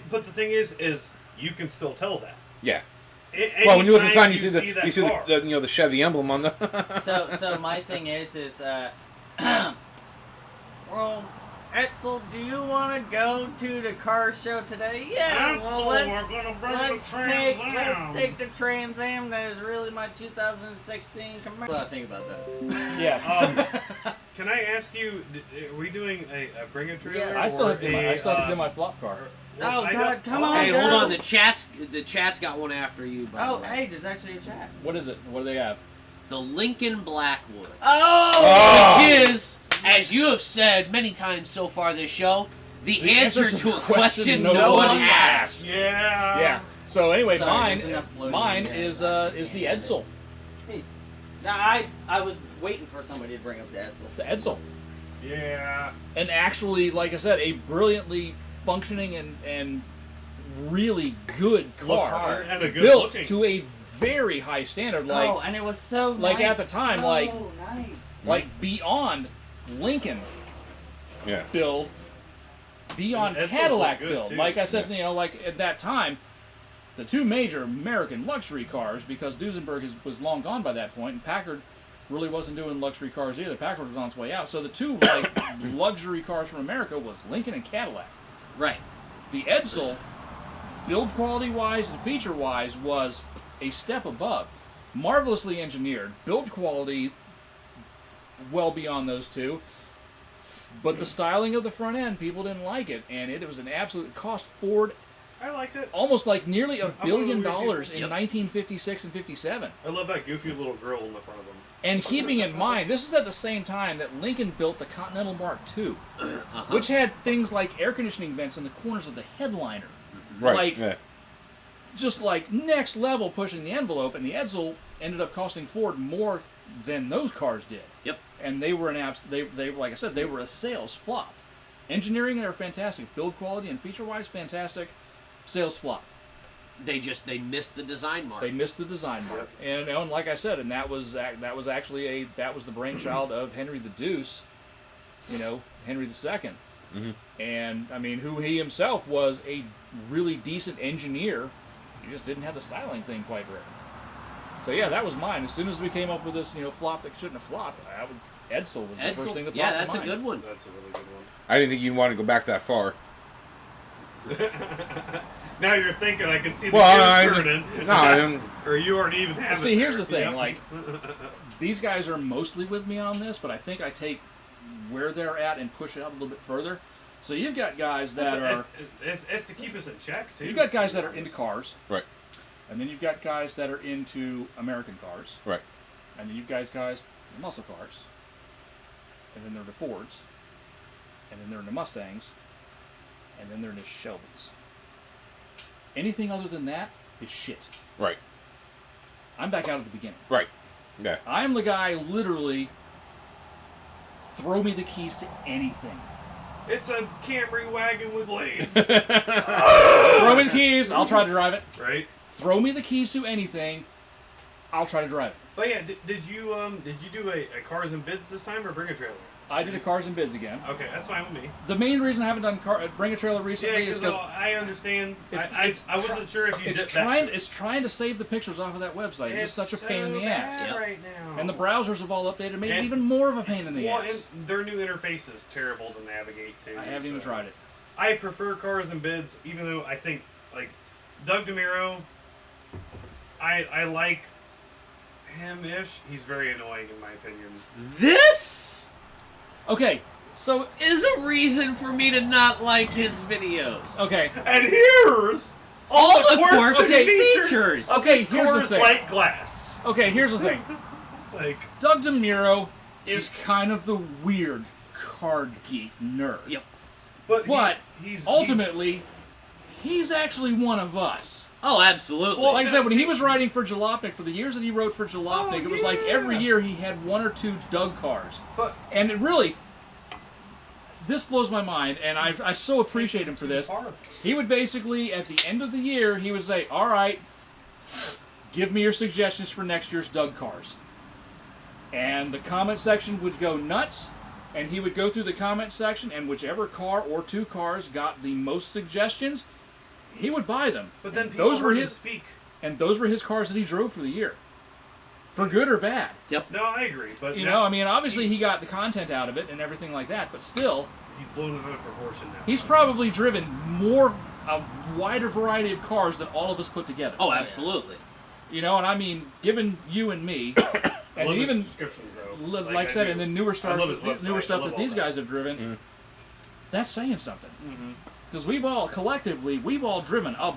But the thing is you can still tell that. Yeah. Well, when you look Anytime inside, that you see car. the Chevy emblem on the. So my thing is, well, Etzel, do you want to go to the car show today? Yeah. Etzel, Well, we're gonna bring the let's Trans Am. let's take the Trans Am. That is really my 2016 Camaro. What do I think about those? Yeah. Can I ask you? Are we doing a bring a trailer? Yes. I still have to do my, I still have to do or my flop car. Oh, I God, know- come on, Hey, girl. hold on. The chat's got one after you. By Oh, the way. hey, there's actually a chat. What is it? What do they have? The Lincoln Blackwood, Oh! which is, as you have said many times so far this show, the answer to a question no one asked. Yeah. Yeah. So anyway, Sorry, there's enough floating mine in there. is the Edsel. Now, I was waiting for somebody to bring up the Etzel. The Edsel. Yeah. And actually, like I said, a brilliantly functioning and really good Look car, hard and a good built looking. to a very high standard, like oh, and it was so like nice. at the time, so like- nice. beyond Lincoln Yeah. build, beyond And Edsels Cadillac look good, build. too. Like I said, like at that time, the two major American luxury cars, because Duesenberg was long gone by that point, and Packard really wasn't doing luxury cars either. Packard was on its way out. So the two luxury cars from America was Lincoln and Cadillac. Right. The Edsel, build quality wise and feature wise, was a step above. Marvelously engineered, build quality well beyond those two. But the styling of the front end, people didn't like it, and it was an absolute cost Ford I liked it. almost like nearly $1 billion in Yep. 1956 and 57. I love that goofy little girl in the front of them. And keeping in mind, this is at the same time that Lincoln built the Continental Mark II, which had things like air conditioning vents in the corners of the headliner. Right. Like, yeah. just like next level pushing the envelope, and the Edsel ended up costing Ford more than those cars did. Yep. And they were they like I said, they were a sales flop. Engineering, they were fantastic. Build quality and feature-wise, fantastic. Sales flop. They missed the design mark. They missed the design mark, and like I said, and that was actually the brainchild of Henry the Deuce, Henry II, Mhm. and I mean, who he himself was a really decent engineer. He just didn't have the styling thing quite right. So yeah, that was mine. As soon as we came up with this, flop that shouldn't have flopped, Edsel was the first thing that yeah, popped in that's a mind. good one. That's a really good one. I didn't think you wanted to go back that far. Now you're thinking I can see the Well, gears turning. No, I didn't. Or you already even have See, it here's there. the thing, Yep. like, these guys are mostly with me on this, but I think I take where they're at and push it out a little bit further. So you've got guys that are... It's to keep us in check, too. You've got guys that are into cars. Right. And then you've got guys that are into American cars. Right. And then you've got guys muscle cars. And then they're the Fords. And then they're into Mustangs. And then they're into Shelbys. Anything other than that is shit. Right. I'm back out at the beginning. Right. Yeah. I am the guy, literally, throw me the keys to anything. It's a Camry wagon with blades. Throw me the keys, I'll try to drive it. Right? Throw me the keys to anything, I'll try to drive it. But yeah, did you do a cars and bids this time or bring a trailer? I did a cars and bids again. Okay, that's fine with me. The main reason I haven't done bring a trailer recently is because I understand. I wasn't sure if you did that. It's trying to save the pictures off of that website. It's just such a pain in the ass. Bad right now. And the browsers have all updated, made it even more of a pain in the ass. And their new interface is terrible to navigate too. I haven't even tried it. I prefer cars and bids, even though I think like Doug DeMiro, I like him-ish. He's very annoying in my opinion. This Okay, so is a reason for me to not like his videos. okay, And here's All the quirks quirks and and features. Okay, This here's the core is thing. like glass. okay. Here's the thing. Like Doug DeMuro is kind of the weird card geek nerd. Yep. But he's ultimately, he's actually one of us. Oh, absolutely. Like I said, when he was writing for Jalopnik, for the years that he wrote for Jalopnik, it was like every year he had one or two Doug cars. But And it really, this blows my mind, and I so appreciate him for this. He would basically, at the end of the year, he would say, all right, give me your suggestions for next year's Doug cars. And the comment section would go nuts, and he would go through the comment section, and whichever car or two cars got the most suggestions, he would buy them. But then And people those were heard him his, speak. and those were his cars that he drove for the year, for good or bad. Yep. No, I agree. But You now know, I mean, obviously he got the content out of it and everything like that, but still, he's blown it out of proportion now. he's probably driven a wider variety of cars than all of us put together. Oh, absolutely. You know, and I mean, given you and me, I and love his even descriptions though. like I said, do. and then newer stuff love his website. newer I stuff love that all these that. guys have driven. That's saying something. Mm-hmm. Because we've all collectively driven a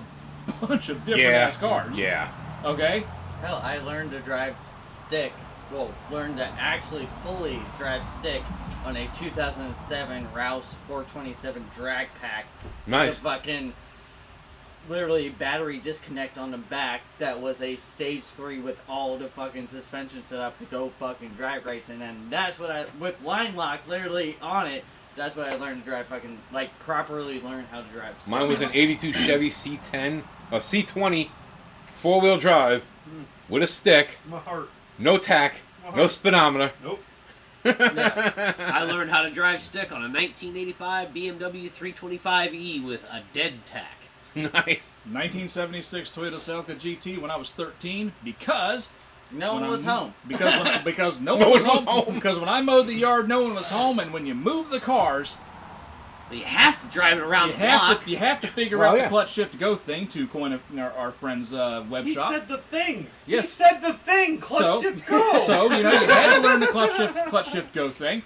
bunch of different ass cars. Yeah. Okay. Hell, I learned to drive stick. Well, learned to actually fully drive stick on a 2007 Rouse 427 drag pack. Nice. The fucking literally battery disconnect on the back that was a stage 3 with all the fucking suspension set up to go fucking drag racing, and that's what I with line lock literally on it. That's what I learned to drive fucking like properly learn how to drive stick. Mine was an '82 Chevy C10, a C20, four-wheel drive, with a stick, My heart. no tack, no speedometer. Nope. I learned how to drive stick on a 1985 BMW 325e with a dead tack. Nice. 1976 Toyota Celica GT when I was 13 because No when one was I'm- home. because no one was home. Because when I mowed the yard, no one was home, and when you move the cars, But you have to drive it around you the have block. to figure Well, out yeah. the clutch shift go thing to coin our friend's web He shop. said the thing. Yes. He said the thing. Clutch shift go. So you know you had to learn the clutch shift go thing,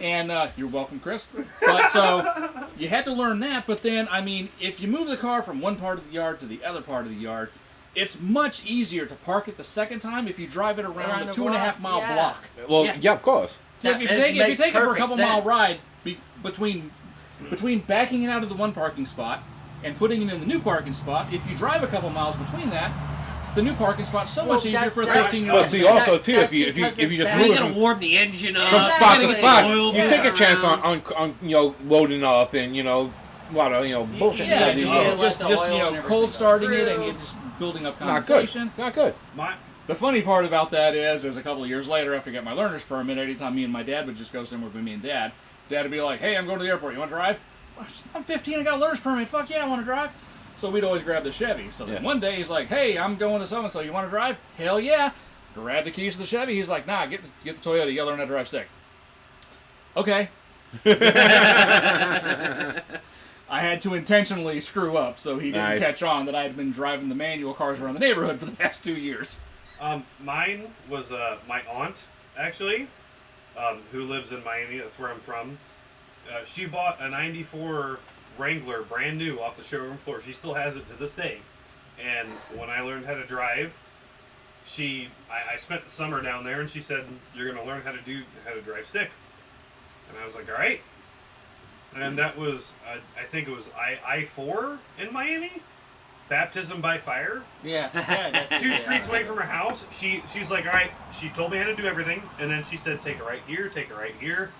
and you're welcome, Chris. But so you had to learn that. But then I mean, if you move the car from one part of the yard to the other part of the yard, it's much easier to park it the second time if you drive it around Around the the 2.5 mile block, yeah. block. Well, Yeah. yeah, of course. So if you That take makes it for a perfect couple mile sense. ride between backing it out of the one parking spot and putting it in the new parking spot, if you drive a couple miles between that, the new parking spot's so Well, much easier that's- for a that's- 13-year-old. Well, see, also too, That's if you because just it's move bad. You it gotta from warm the engine up. spot to gotta spot, get oil you take a around. chance on loading up and a lot of bullshit Yeah, inside these yeah, cars. let the just oil and everything cold starting go it and through. you're just building up Not good. condensation. It's not good. My, The funny part about that is a couple of years later, after I got my learner's permit, anytime me and my dad would just go somewhere with me and Dad would be like, "Hey, I'm going to the airport. You want to drive?" "I'm 15. I got a learner's permit. Fuck yeah, I want to drive." So we'd always grab the Chevy. So then Yeah. one day he's like, "Hey, I'm going to so and so. You want to drive?" "Hell yeah!" Grab the keys to the Chevy. He's like, "Nah, get the Toyota. You gotta learn how to drive stick." Okay. I had to intentionally screw up so he didn't Nice. catch on that I had been driving the manual cars around the neighborhood for the past 2 years. mine was my aunt actually. who lives in Miami. That's where I'm from. She bought a '94 Wrangler, brand new, off the showroom floor. She still has it to this day. And when I learned how to drive, I spent the summer down there, and she said, "You're going to learn how to drive stick." And I was like, "All right." And that was, I think it was I-4 in Miami. Baptism by fire. Yeah. That's 2 streets away from her house. She's like, all right. She told me how to do everything, and then she said, take it right here, take it right here.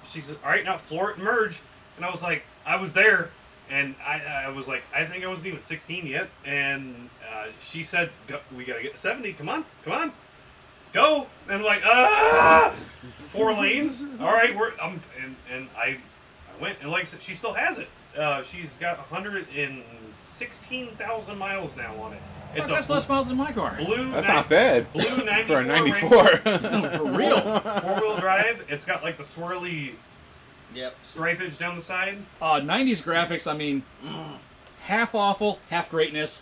She said, all right, now floor it and merge. And I was like, I was there, and I was like, I think I wasn't even 16 yet. And she said, we gotta get to 70. Come on, go. And I'm like, 4 lanes. All right, and I went, and like I said, she still has it. She's got 116,000 miles now on it. That's less miles than my car. That's not bad. Blue 94 for a 94. For real. 4-wheel drive. It's got like the swirly Yep. stripage down the side. 90s graphics, I mean, half awful, half greatness.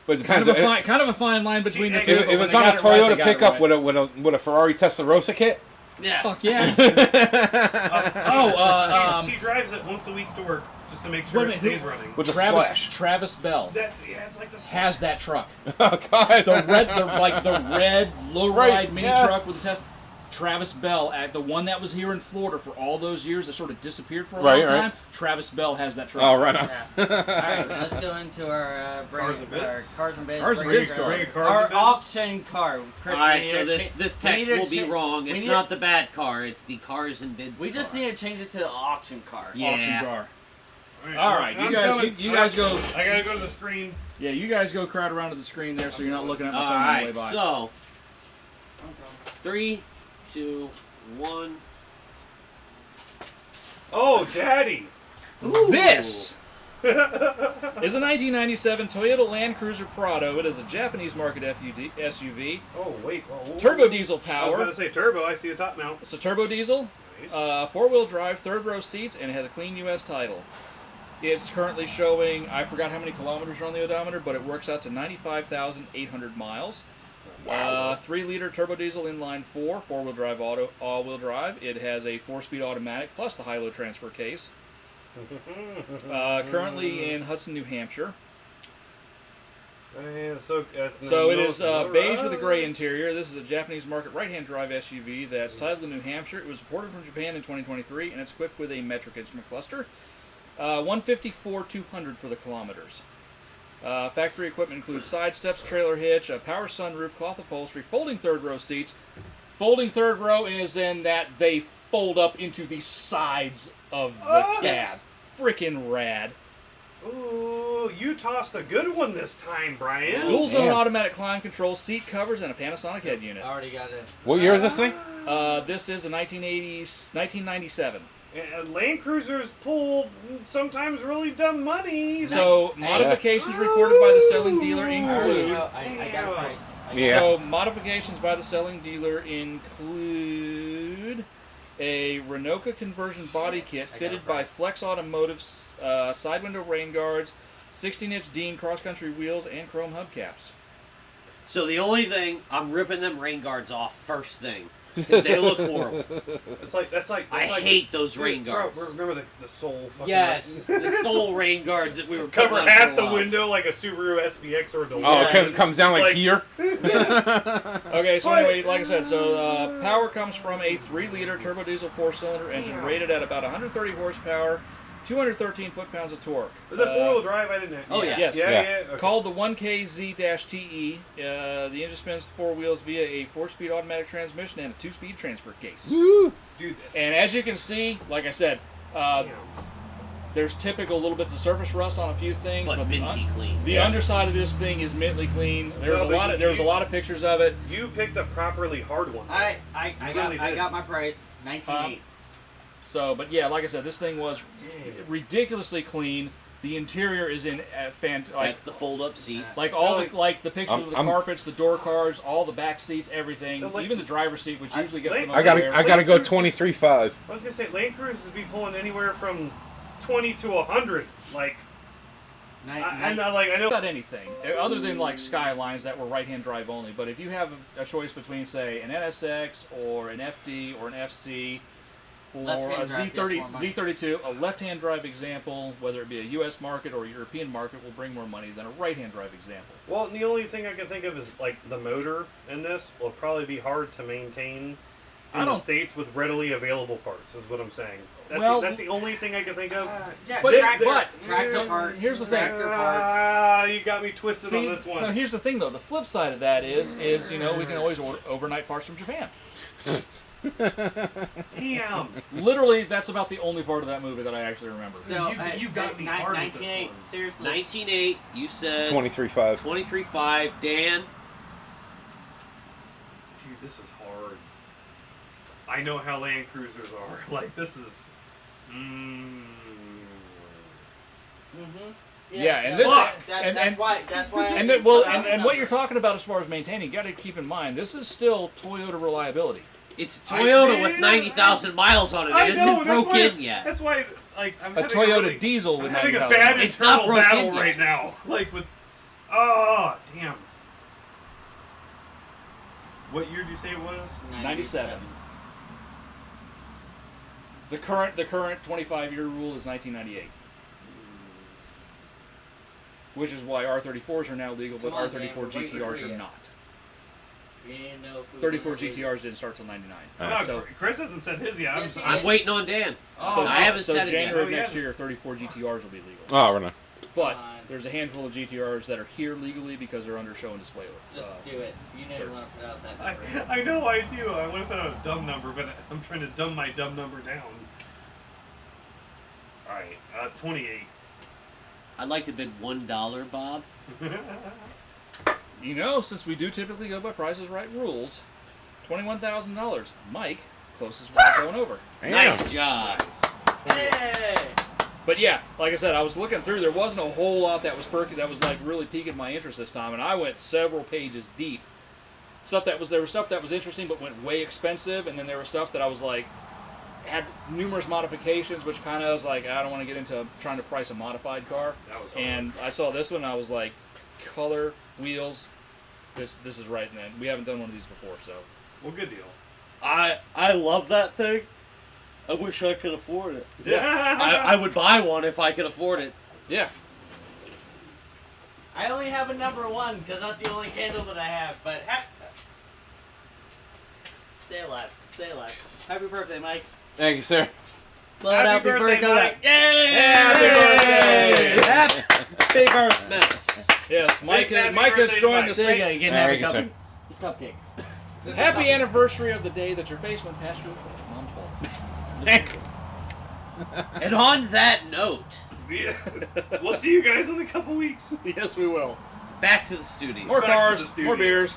But it Kind depends. of a fine line between the If two. but If when it's they on got a it right, Toyota they got it pickup right. with a Ferrari Testarossa kit, Yeah. Fuck yeah. She drives it once a week to work just to make sure Wait a it minute, stays running. with a splash. Travis Bell It's like the has that truck. Oh God! The red low Right, ride mini yeah. truck with the test. Travis Bell, the one that was here in Florida for all those years that sort of disappeared for a Right, long time. right. Travis Bell has that truck. Oh, right on. All right, let's go into our Cars and Bits. Cars and Bits. Cars and break Bits down. car. Bring a car Our to the- auction car. Chris, All right, we so need to this cha- text we need will to be cha- wrong. we It's need- not the bad car. It's the cars and bids. We just car. need to change it to the auction car. Yeah. Auction car. All All right, I'm you guys, coming. you guys go. I gotta go to the screen. Yeah, you guys go crowd around to the screen there, so you're not looking at my All phone on the way right, by. so 3, 2, 1. Oh, Daddy! This is a 1997 Toyota Land Cruiser Prado. It is a Japanese market SUV. Oh, wait. Oh, Turbo diesel I was power. about to say turbo. I see a top mount. It's a turbo diesel, Nice. 4-wheel drive, third row seats, and it has a clean U.S. title. It's currently showing, I forgot how many kilometers are on the odometer, but it works out to 95,800 miles. 3-liter turbo diesel inline 4, 4-wheel drive all-wheel drive. It has a 4-speed automatic plus the high-low transfer case. Currently in Hudson, New Hampshire. So So it is beige with a gray interior. This is a Japanese market right-hand drive SUV that's titled in New Hampshire. It was imported from Japan in 2023, and it's equipped with a metric instrument cluster. 154,200 for the kilometers. Factory equipment includes side steps, trailer hitch, a power sunroof, cloth upholstery, folding third row seats. Folding third row is in that they fold up into the sides of the cab. Yes. Frickin' rad. Ooh, you tossed a good one this time, Brian. Dual zone man. automatic climate control, seat covers, and a Panasonic head unit. Already got it. What year is this thing? This is a 1997. And Land Cruisers pull sometimes really dumb money. So modifications reported by the selling dealer include. I got a price. Yeah. So modifications by the selling dealer include a Renoca conversion body kit fitted by Flex Automotive side window rain guards, 16-inch Dean cross-country wheels, and chrome hubcaps. So the only thing, I'm ripping them rain guards off first thing. Because they look horrible. That's like I hate those rain guards. Remember the soul fucking Yes, the soul rain guards that we were cover putting on half for a the while. window like a Subaru SVX or a Deluxe. Oh, it comes down like Like- here. Okay, so anyway, like I said, so power comes from a 3-liter turbo diesel 4-cylinder engine rated at about 130 horsepower, 213 foot-pounds of torque. Is that 4-wheel drive? I didn't know. Oh, yeah. Yes. Yeah. Okay. Called the 1KZ-TE. The engine spins the 4 wheels via a 4-speed automatic transmission and a 2-speed transfer case. Dude, And as you can see, like I said, there's typical little bits of surface rust on a few things, But but minty clean. the underside of this thing is mintly clean. There's Well, a lot of but a lot of pictures of it. you picked a properly hard one. I really did. got my price. 19.8. So, but yeah, like I said, this thing was ridiculously clean. The interior is in That's the fold-up seats. like all the the pictures of the I'm- carpets, the door cards, all the back seats, everything, Like- even the driver's seat, which usually gets the most I gotta air. go 23.5. I was gonna say Land Cruisers be pulling anywhere from 20 to 100. Like, I know. About anything other than like Skylines that were right-hand drive only. But if you have a choice between, say, an NSX or an FD or an FC or Left-hand a drive Z30, gets more money. Z32, a left-hand drive example, whether it be a U.S. market or a European market, will bring more money than a right-hand drive example. Well, the only thing I can think of is like the motor in this will probably be hard to maintain in the States with readily available parts. Is what I'm saying. That's the only thing I can think of. Yeah, But- tractor parts. here's the thing. Tractor parts. You got me twisted on this one. So here's the thing, though. The flip side of that is we can always order overnight parts from Japan. Damn. Literally, that's about the only part of that movie that I actually remember. So, You got me hard with this 1908, one. seriously. 19.8. You said 23.5. 23.5. Dan. Dude, this is hard. I know how Land Cruisers are. Like, this is... Yeah, and that's this- why- and- that's why. That's why. I And just then, well, put out and, a and what number. you're talking about as far as maintaining, you got to keep in mind this is still Toyota reliability. It's Toyota with did. 90,000 miles on it. I It know, isn't that's broke why, in yet. That's why, like, I'm A having Toyota really, diesel I'm with having a 90,000 bad miles. It's not internal broke in battle yet. right now. Like, with... Oh, damn. What year did you say it was? 97. The current 25-year rule is 1998. Which is why R34s are now legal, but Come on, R34 Dan, we're waiting GTRs for are you. not. We didn't know if we 34 were gonna GTRs lose. didn't start till 99. No, So, Chris hasn't said his yet. Yes, he I'm waiting on Dan. Oh, I haven't so said it yet. January of Oh, next yeah. year, 34 GTRs will be legal. Oh, we're not. But Come on. there's a handful of GTRs that are here legally because they're under show and display. Just do it. You know you service. want to put out that number. I know I do. I want to put out a dumb number, but I'm trying to dumb my dumb number down. Alright, 28. I'd like to bid $1, Bob. You know, since we do typically go by Price is Right rules, $21,000. Mike, closest one going over. Damn. Nice job. Hey! But yeah, like I said, I was looking through. There wasn't a whole lot that was that was like really piquing my interest this time, and I went several pages deep. There was stuff that was interesting but went way expensive, and then there was stuff that I was like had numerous modifications, which kind of was like I don't want to get into trying to price a modified car. That was hard. And I saw this one, and I was like, color, wheels, this is right. Man, we haven't done one of these before, so Well, good deal. I love that thing. I wish I could afford it. yeah, I would buy one if I could afford it. yeah. I only have a number 1 because that's the only candle that I have. But stay alive. Stay alive. Happy birthday, Mike. Thank you, sir. Love Happy birthday, Mike. Yay! Happy Happy birthday. Yes, Mike Big happy has birthday, joined Mike. the There you same. go. You get Thank a you, sir. cupcake. Happy anniversary of the day that your face went past your mom's wall. And on that note, Yeah. We'll see you guys in a couple weeks. Yes, we will. back to the studio. More Back to cars, the studio. more beers.